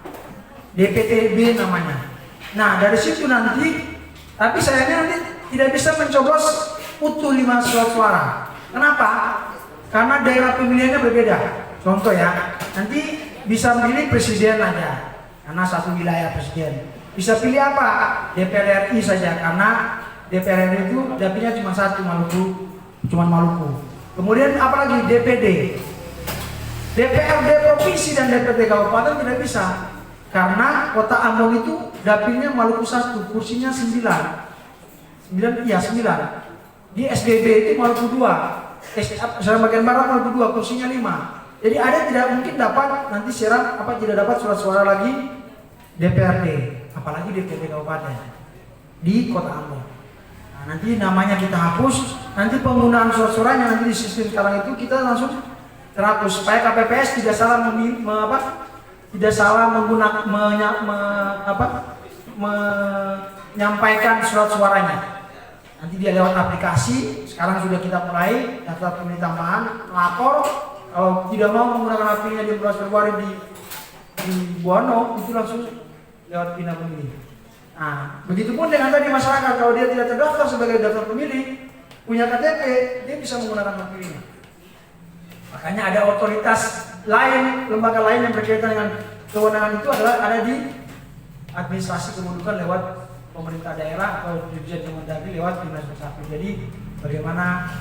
DPTB namanya. Nah, dari situ nanti, tapi sayangnya nanti tidak bisa mencoblos utuh 5 surat suara. Kenapa? Karena daerah pemilihannya berbeda. Contoh ya, nanti bisa pilih presiden aja, karena satu wilayah presiden. Bisa pilih apa? DPR RI saja, karena DPR RI itu dapilnya cuma satu, Maluku. Kemudian apalagi DPD, DPRD provinsi dan DPRD kabupaten tidak bisa, karena Kota Ambon itu dapilnya Maluku 1, kursinya 9. Di SBB itu Maluku 2, bagian barat Maluku 2, kursinya 5. Jadi ada tidak mungkin dapat nanti tidak dapat surat suara lagi DPRD, apalagi DPRD kabupaten di Kota Ambon. Nah, nanti namanya kita hapus, nanti penggunaan surat suaranya nanti di sistem sekarang itu kita langsung terhapus supaya KPPS tidak salah menyampaikan surat suaranya. Nanti dia lewat aplikasi, sekarang sudah kita mulai daftar pemilih tambahan, lapor. Kalau tidak mau menggunakan hak pilihnya di 12 Februari di di Buano itu langsung lewat pindah pemilih. Nah, begitupun dengan tadi masyarakat, kalau dia tidak terdaftar sebagai daftar pemilih, punya KTP, dia bisa menggunakan hak pilihnya. Makanya ada otoritas lain, lembaga lain yang berkaitan dengan kewenangan itu adalah ada di administrasi kependudukan lewat pemerintah daerah atau Dirjen Kemendagri lewat Dinas Dukcapil. Jadi bagaimana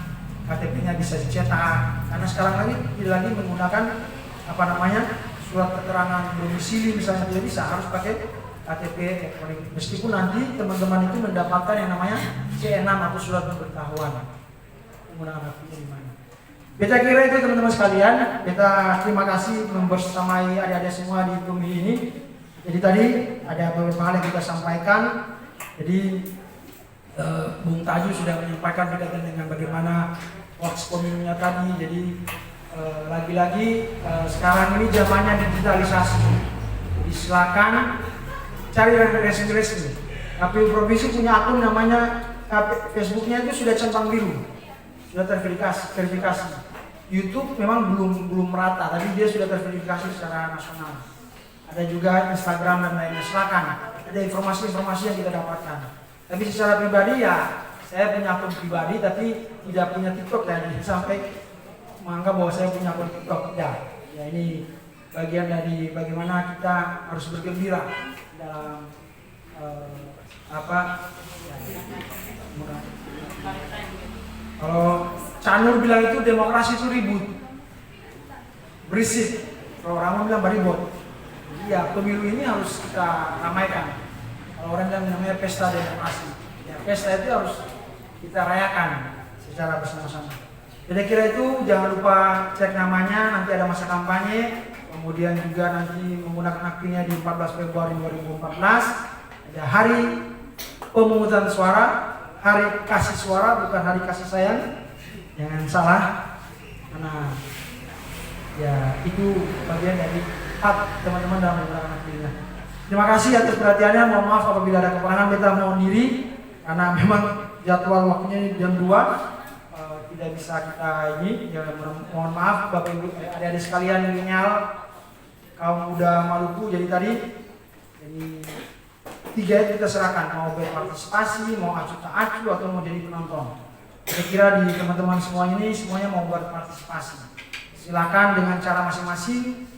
KTP-nya bisa dicetak, karena sekarang lagi tidak lagi menggunakan surat keterangan domisili misalnya, tidak bisa, harus pakai KTP elektronik. Meskipun nanti teman-teman itu mendapatkan yang namanya C6 atau surat pemberitahuan menggunakan hak pilih di mana. Kita kira itu teman-teman sekalian, kita terima kasih membersamai adik-adik semua di pemilih ini. Jadi tadi ada beberapa hal yang kita sampaikan. Jadi Bung Taju sudah menyampaikan berkaitan dengan bagaimana hoax pemilunya tadi. Jadi lagi-lagi sekarang ini zamannya digitalisasi. Jadi silakan cari referensi resmi. KPU Provinsi punya akun namanya Facebooknya itu sudah centang biru, sudah terverifikasi. YouTube memang belum merata, tapi dia sudah terverifikasi secara nasional. Ada juga Instagram dan lainnya. Silakan, ada informasi-informasi yang kita dapatkan. Tapi secara pribadi ya, saya punya akun pribadi tapi tidak punya TikTok dan sampai menganggap bahwa saya punya akun TikTok. Ya ini bagian dari bagaimana kita harus bergembira dalam kalau Canur bilang itu demokrasi itu ribut, berisik. Kalau orang bilang beribut. Ya pemilu ini harus kita ramaikan. Kalau orang bilang namanya pesta demokrasi, ya pesta itu harus kita rayakan secara bersama-sama. Jadi kira itu jangan lupa cek namanya, nanti ada masa kampanye, kemudian juga nanti menggunakan hak pilihnya di 14 Februari 2014. Ada hari pemungutan suara, hari kasih suara bukan hari kasih sayang. Jangan salah, karena ya itu bagian dari hak teman-teman dalam menggunakan hak pilihnya. Terima kasih atas perhatiannya. Mohon maaf apabila ada kekurangan. Kita mohon diri karena memang jadwal waktunya jam 2 tidak bisa kita ini. Ya, mohon maaf Bapak Ibu, adik-adik sekalian milenial, kaum muda Maluku. Jadi tadi tiga itu kita serahkan, mau berpartisipasi, mau acu tak acu, atau mau jadi penonton. Saya kira di teman-teman semua ini semuanya mau berpartisipasi. Silakan dengan cara masing-masing,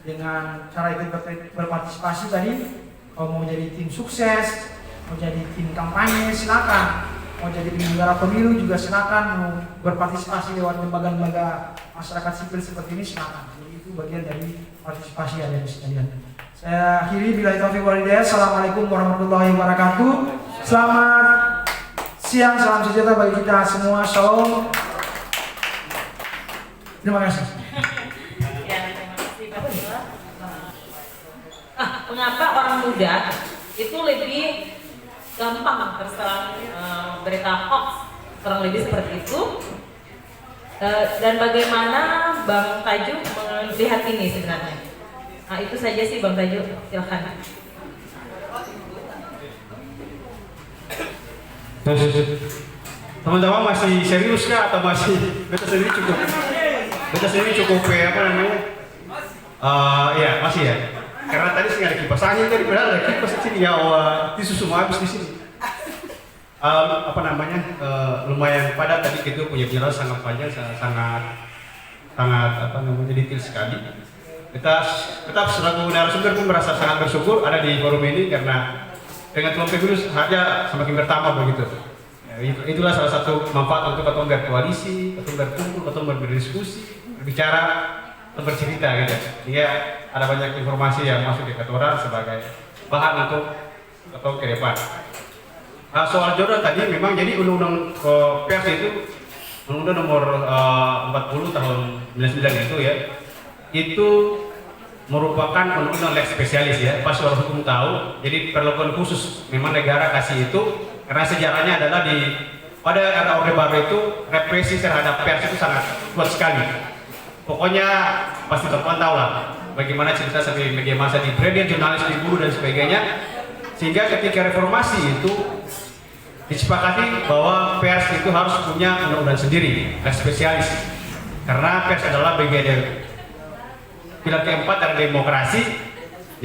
dengan cara ikut berpartisipasi tadi. Kalau mau jadi tim sukses, mau jadi tim kampanye, silakan. Mau jadi penyelenggara pemilu juga silakan. Mau berpartisipasi lewat lembaga-lembaga masyarakat sipil seperti ini silakan. Jadi itu bagian dari partisipasi adik-adik sekalian. Saya akhiri billahi taufiq wal hidayah. Assalamualaikum warahmatullahi wabarakatuh. Selamat siang, salam sejahtera bagi kita semua. Shalom. Terima kasih. Ya, terima kasih Pak Ketua. Mengapa orang muda itu lebih gampang terserang berita hoax, kurang lebih seperti itu? Dan bagaimana Bang Taju melihat ini sebenarnya? Nah, itu saja sih Bang Taju, silakan. Teman-teman masih serius kah atau masih beta sendiri cukup apa namanya? Ya masih ya. Karena tadi sih ada kipas angin tadi, padahal ada kipas di sini ya. Tisu semua habis di sini. Lumayan padat tadi gitu, punya bicara sangat panjang, sangat detail sekali. Kita selaku narasumber pun merasa sangat bersyukur ada di forum ini karena dengan peluang pemilu saja semakin bertambah begitu. Ya, itulah salah satu manfaat untuk ketua berkoalisi, ketua berkumpul, ketua berdiskusi, berbicara, atau bercerita gitu. Dia ada banyak informasi yang masuk di ketua sebagai bahan untuk ketua ke depan. Soal jodoh tadi memang jadi undang-undang pers itu undang-undang nomor 40 tahun 99 itu ya, itu merupakan undang-undang lex spesialis ya, pas orang hukum tahu. Jadi perlakuan khusus memang negara kasih itu karena sejarahnya adalah pada era Orde Baru itu represi terhadap pers itu sangat kuat sekali. Pokoknya pasti teman-teman tahu lah bagaimana cerita sampai media massa di brand, jurnalis dibunuh dan sebagainya. Sehingga ketika reformasi itu disepakati bahwa pers itu harus punya undang-undang sendiri, lex spesialis. Karena pers adalah bagian dari pilar keempat dari demokrasi,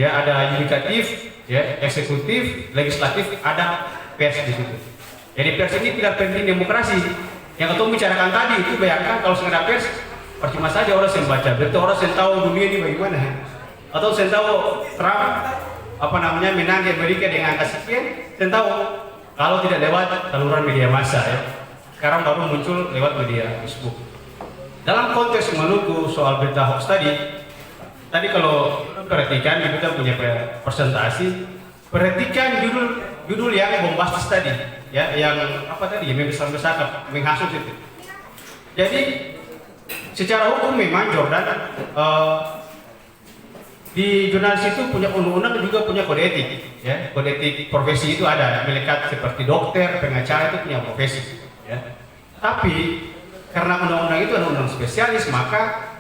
ya ada yudikatif, ya eksekutif, legislatif, ada pers di situ. Jadi pers ini tidak penting demokrasi. Yang ketua bicarakan tadi itu bayangkan kalau nggak ada pers, percuma saja orang yang baca. Berarti orang yang tahu dunia ini bagaimana, atau yang tahu Trump menang di Amerika dengan angka sekian, yang tahu kalau tidak lewat saluran media massa ya. Sekarang baru muncul lewat media Facebook. Dalam konteks menunggu soal berita hoax tadi kalau perhatikan kita punya presentasi, perhatikan judul yang bombastis tadi, ya, yang membesar-besar, menghasut itu. Jadi secara hukum memang Jordan di jurnalis itu punya undang-undang juga punya kode etik, ya. Kode etik profesi itu ada, melekat seperti dokter, pengacara itu punya profesi, ya. Tapi karena undang-undang itu adalah undang spesialis, maka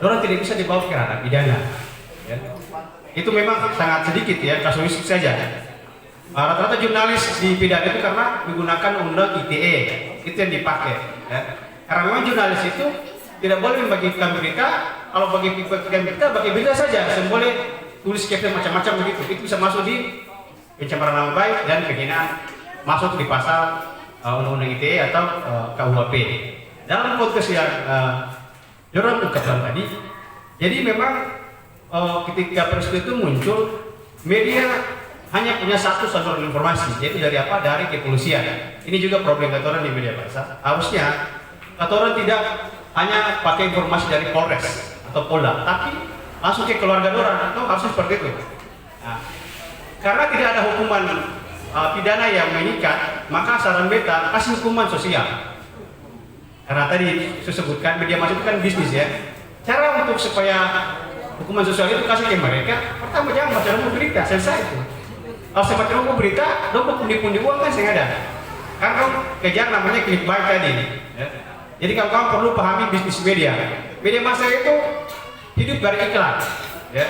orang tidak bisa dibawa ke ranah pidana, ya. Itu memang sangat sedikit ya, kasuistik saja. Rata-rata jurnalis di pidana itu karena menggunakan undang ITE, itu yang dipakai, ya. Karena memang jurnalis itu tidak boleh membagikan berita. Kalau bagikan berita, bagi berita saja, tidak boleh tulis caption macam-macam begitu. Itu bisa masuk di pencemaran nama baik dan penghinaan, masuk di pasal undang-undang ITE atau KUHP. Dalam konteks yang Jordan ungkapkan tadi, jadi memang ketika peristiwa itu muncul, media hanya punya satu saluran informasi, yaitu dari apa? Dari kepolisian. Ini juga problem katoran di media massa. Harusnya katoran tidak hanya pakai informasi dari Polres atau Polda, tapi langsung ke keluarga orang, atau harus seperti itu. Nah, karena tidak ada hukuman pidana yang mengikat, maka saran beta kasih hukuman sosial. Karena tadi saya sebutkan media massa itu kan bisnis ya. Cara untuk supaya hukuman sosial itu kasih ke mereka, pertama jangan baca rumah berita, selesai itu. Kalau saya baca rumah berita, dong pundi-pundi uang kan saya ada. Karena kejar namanya clickbait tadi. Ya. Jadi kalau kamu perlu pahami bisnis media. Media massa itu hidup dari iklan, ya,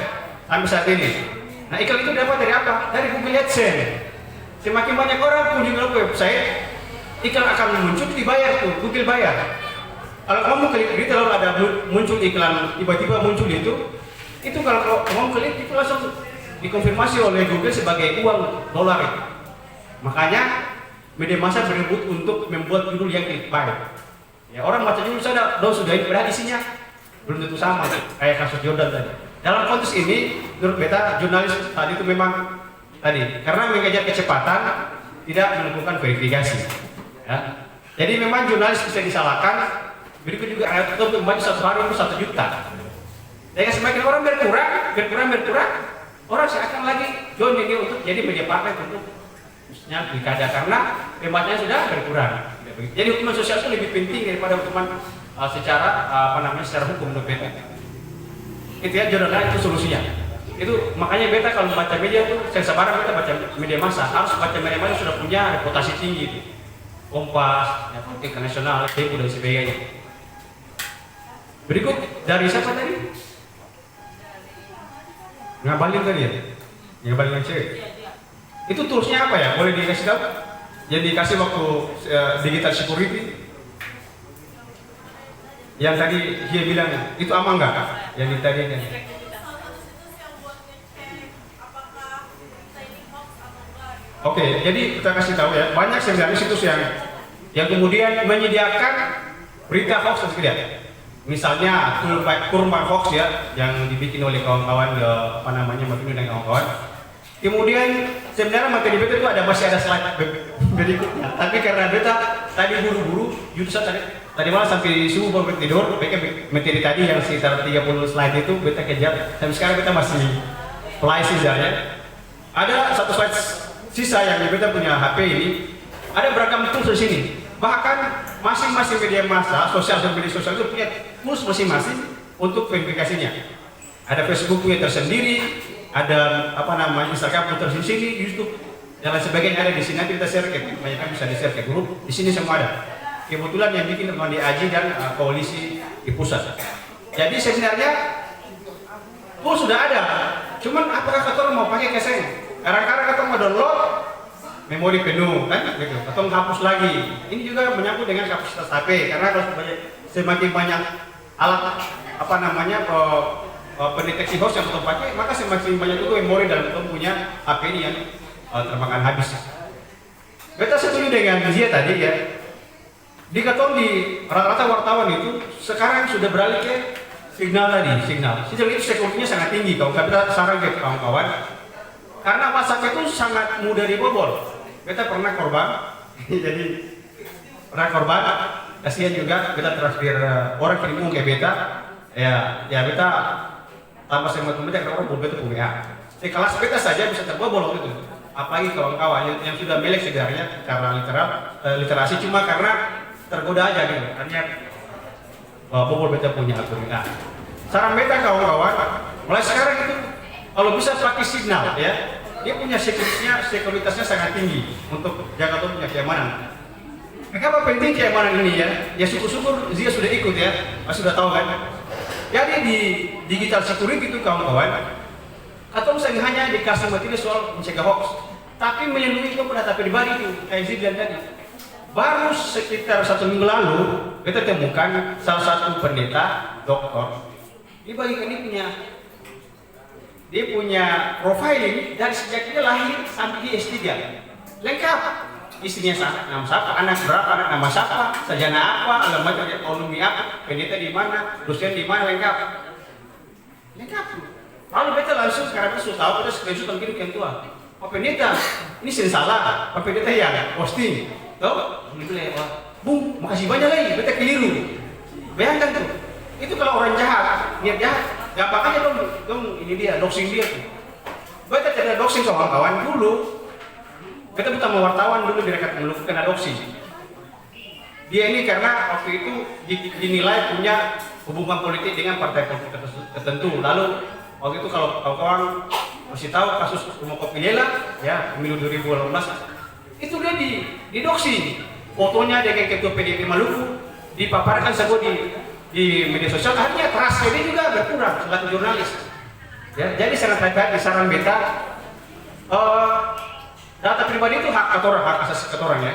sampai saat ini. Nah iklan itu dapat dari apa? Dari Google AdSense. Semakin banyak orang kunjungi website, iklan akan muncul, dibayar tuh, Google bayar. Kalau kamu klik berita lalu ada muncul iklan, tiba-tiba muncul itu kalau kamu klik itu langsung dikonfirmasi oleh Google sebagai uang dolar itu. Makanya media massa berebut untuk membuat judul yang clickbait. Ya, orang baca judul sudah ini, padahal isinya belum tentu sama, kayak kasus Jordan tadi. Dalam konteks ini, menurut beta jurnalis tadi itu memang tadi karena mengejar kecepatan, tidak melakukan verifikasi. Ya. Jadi memang jurnalis bisa disalahkan. Berikut juga ada tutup membaca satu hari itu 1 juta. Dan semakin orang berkurang, orang seakan lagi join dia untuk jadi media partai untuk misalnya pilkada karena pembacanya sudah berkurang. Jadi hukuman sosial itu lebih penting daripada hukuman secara hukum untuk beta. Itu ya jurnal itu solusinya. Itu makanya beta kalau membaca media itu saya sabaran beta baca media massa, harus baca media massa sudah punya reputasi tinggi itu. Kompas, ya, Politik Nasional, Tempo dan sebagainya. Berikut dari siapa tadi? Ngabalin tadi ya? Ngabalin cewek. Itu toolsnya apa ya? Boleh dikasih tahu? Yang dikasih waktu digital security. Yang tadi dia bilang itu aman nggak? Yang tadi kan? Oke, jadi kita kasih tahu ya, banyak sebenarnya situs yang kemudian menyediakan berita hoax tidak. Misalnya Kurma Hoax ya, yang dibikin oleh kawan-kawan Mapinu dan kawan-kawan. Kemudian sebenarnya materi beta itu masih ada slide berikutnya, tapi karena beta tadi buru-buru, jurusan tadi malam sampai subuh baru tidur, materi tadi yang sekitar 30 slide itu beta kejar, dan sekarang beta masih play sebenarnya. Ada satu slide sisa yang beta punya HP ini, ada beragam tools di sini. Bahkan masing-masing media massa, media sosial itu punya tools masing-masing untuk verifikasinya. Ada Facebook punya tersendiri, ada Instagram punya tersendiri, YouTube dan lain sebagainya ada di sini. Nanti kita share ke, banyak kan bisa di share ke grup. Di sini semua ada. Kebetulan yang bikin teman di AJI dan koalisi di pusat. Jadi sebenarnya tools sudah ada. Cuman apakah kita mau pakai keseng? Kadang-kadang kita mau download memori penuh kan gitu, atau hapus lagi. Ini juga menyangkut dengan kapasitas HP karena kalau semakin banyak alat pendeteksi hoax yang kita pakai, maka semakin banyak juga memori dalam kita punya HP ini yang termakan habis. Kita setuju dengan dia tadi ya. Di rata-rata wartawan itu sekarang sudah beralih ke signal tadi, signal itu security-nya sangat tinggi. Kalau kita saran ke kawan-kawan, karena WhatsApp itu sangat mudah dibobol. Kita pernah korban, jadi kasihan juga kita transfer orang kirim uang ke beta, ya beta tanpa saya mau karena orang bobol itu punya. Di kelas beta saja bisa terbobol itu. Apalagi kawan-kawan yang sudah melek sebenarnya cara literasi, cuma karena tergoda aja gitu, hanya bobol beta punya akun. Saran beta kawan-kawan, mulai sekarang itu kalau bisa pakai signal ya, dia punya sekuritasnya sangat tinggi untuk jaga tuh punya keamanan. Kenapa penting keamanan ini ya? Ya syukur-syukur dia sudah ikut ya, sudah tahu kan. Jadi di digital security itu kawan-kawan, atau misalnya hanya dikasih materi soal mencegah hoax, tapi melindungi data pribadi itu kayak Zidan tadi. Baru sekitar 1 minggu lalu kita temukan salah satu pendeta doktor, dia punya profiling dari sejak dia lahir sampai dia S3 lengkap, istrinya nama siapa, anak berapa, anak nama siapa, sarjana apa, alamat ekonomi apa, pendeta di mana, dosen di mana, lengkap. Lalu beta langsung karena sudah tahu, kita screenshot kirim ke tua. Pak pendeta, ini sering salah, Pak pendeta ya posting, tahu? Bung, makasih banyak lagi, beta keliru. Bayangkan tuh, itu kalau orang jahat, niat jahat, gampang aja dong ini dia, doxing dia tuh. Beta tidak doxing sama kawan dulu. Beta buta sama wartawan dulu direkat Maluku kena doxing. Dia ini karena waktu itu dinilai punya hubungan politik dengan partai politik tertentu. Lalu waktu itu kalau kawan-kawan masih tahu kasus Rumah Kopi Lela, ya pemilu 2018, itu dia di doxing. Fotonya dengan ketua PDIP Maluku dipaparkan semua di media sosial, akhirnya trust dia juga berkurang sebagai jurnalis. Ya, jadi sangat hati-hati saran beta. Data pribadi itu hak asasi orang ya.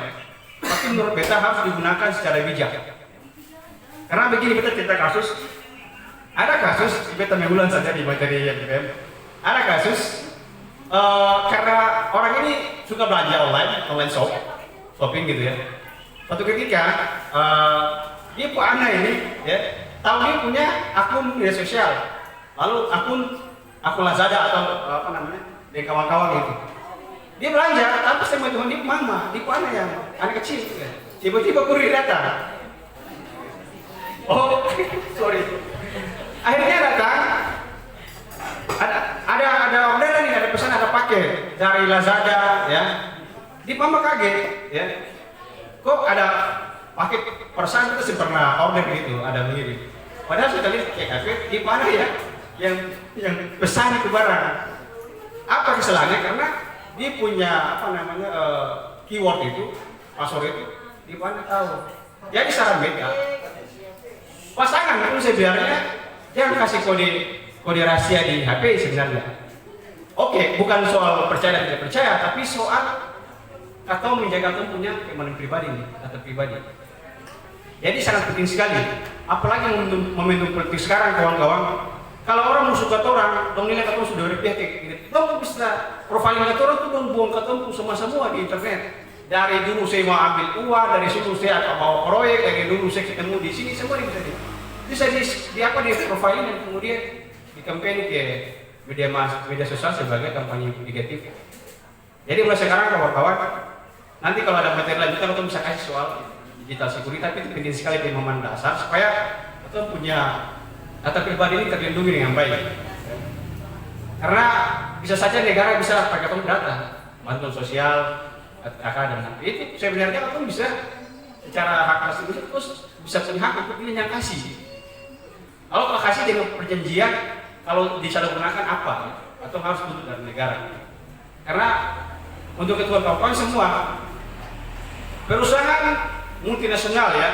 Tapi menurut beta harus digunakan secara bijak. Karena begini, beta cerita kasus. Ada kasus beta mengulang saja di materi yang BPM. Ada kasus karena orang ini suka belanja online shopping gitu ya. Suatu ketika dia punya ini ya, tahu dia punya akun media sosial, lalu akun Lazada atau apa namanya dari kawan-kawan gitu. Dia belanja, tapi saya mau dia mama, dia punya yang anak kecil gitu ya. Tiba-tiba kurir datang. Oh, sorry. Akhirnya datang. Ada orderan nih, ada pesan, ada paket dari Lazada ya. Di mama kaget ya. Kok ada paket persan kita sih pernah order gitu, ada mengirim. Padahal sudah lihat kafe di mana ya yang pesan itu barang. Apa kesalahannya? Karena dia punya apa namanya keyword itu, password itu di mana tahu. Jadi saran beta, pasangan itu sebenarnya jangan kasih kode rahasia di HP sebenarnya. Oke, bukan soal percaya dan tidak percaya, tapi soal atau menjaga punya keamanan pribadi nih, data pribadi. Jadi sangat penting sekali, apalagi momentum politik sekarang kawan-kawan. Kalau orang musuh kata orang, dong nilai kata sudah berpihak gitu. Dong bisa profiling kata orang tuh dong buang kata semua di internet. Dari dulu saya mau ambil uang, dari situ saya akan bawa proyek, dari dulu saya ketemu di sini, semua bisa di apa di profiling dan kemudian di campaign ke media sosial sebagai kampanye negatif. Jadi mulai sekarang kawan-kawan, nanti kalau ada materi lanjutan kita bisa kasih soal digital security, tapi itu penting sekali pemahaman dasar supaya kita punya data pribadi ini terlindungi dengan baik. Karena bisa saja negara bisa pakai data, bantuan sosial, AK dan itu sebenarnya kita bisa secara hak asasi manusia terus bisa punya hak untuk pilih yang kasih. Kalau kasih dengan perjanjian, kalau disalahgunakan apa, atau harus butuh dari negara. Karena untuk ketua kawan semua perusahaan multinasional ya,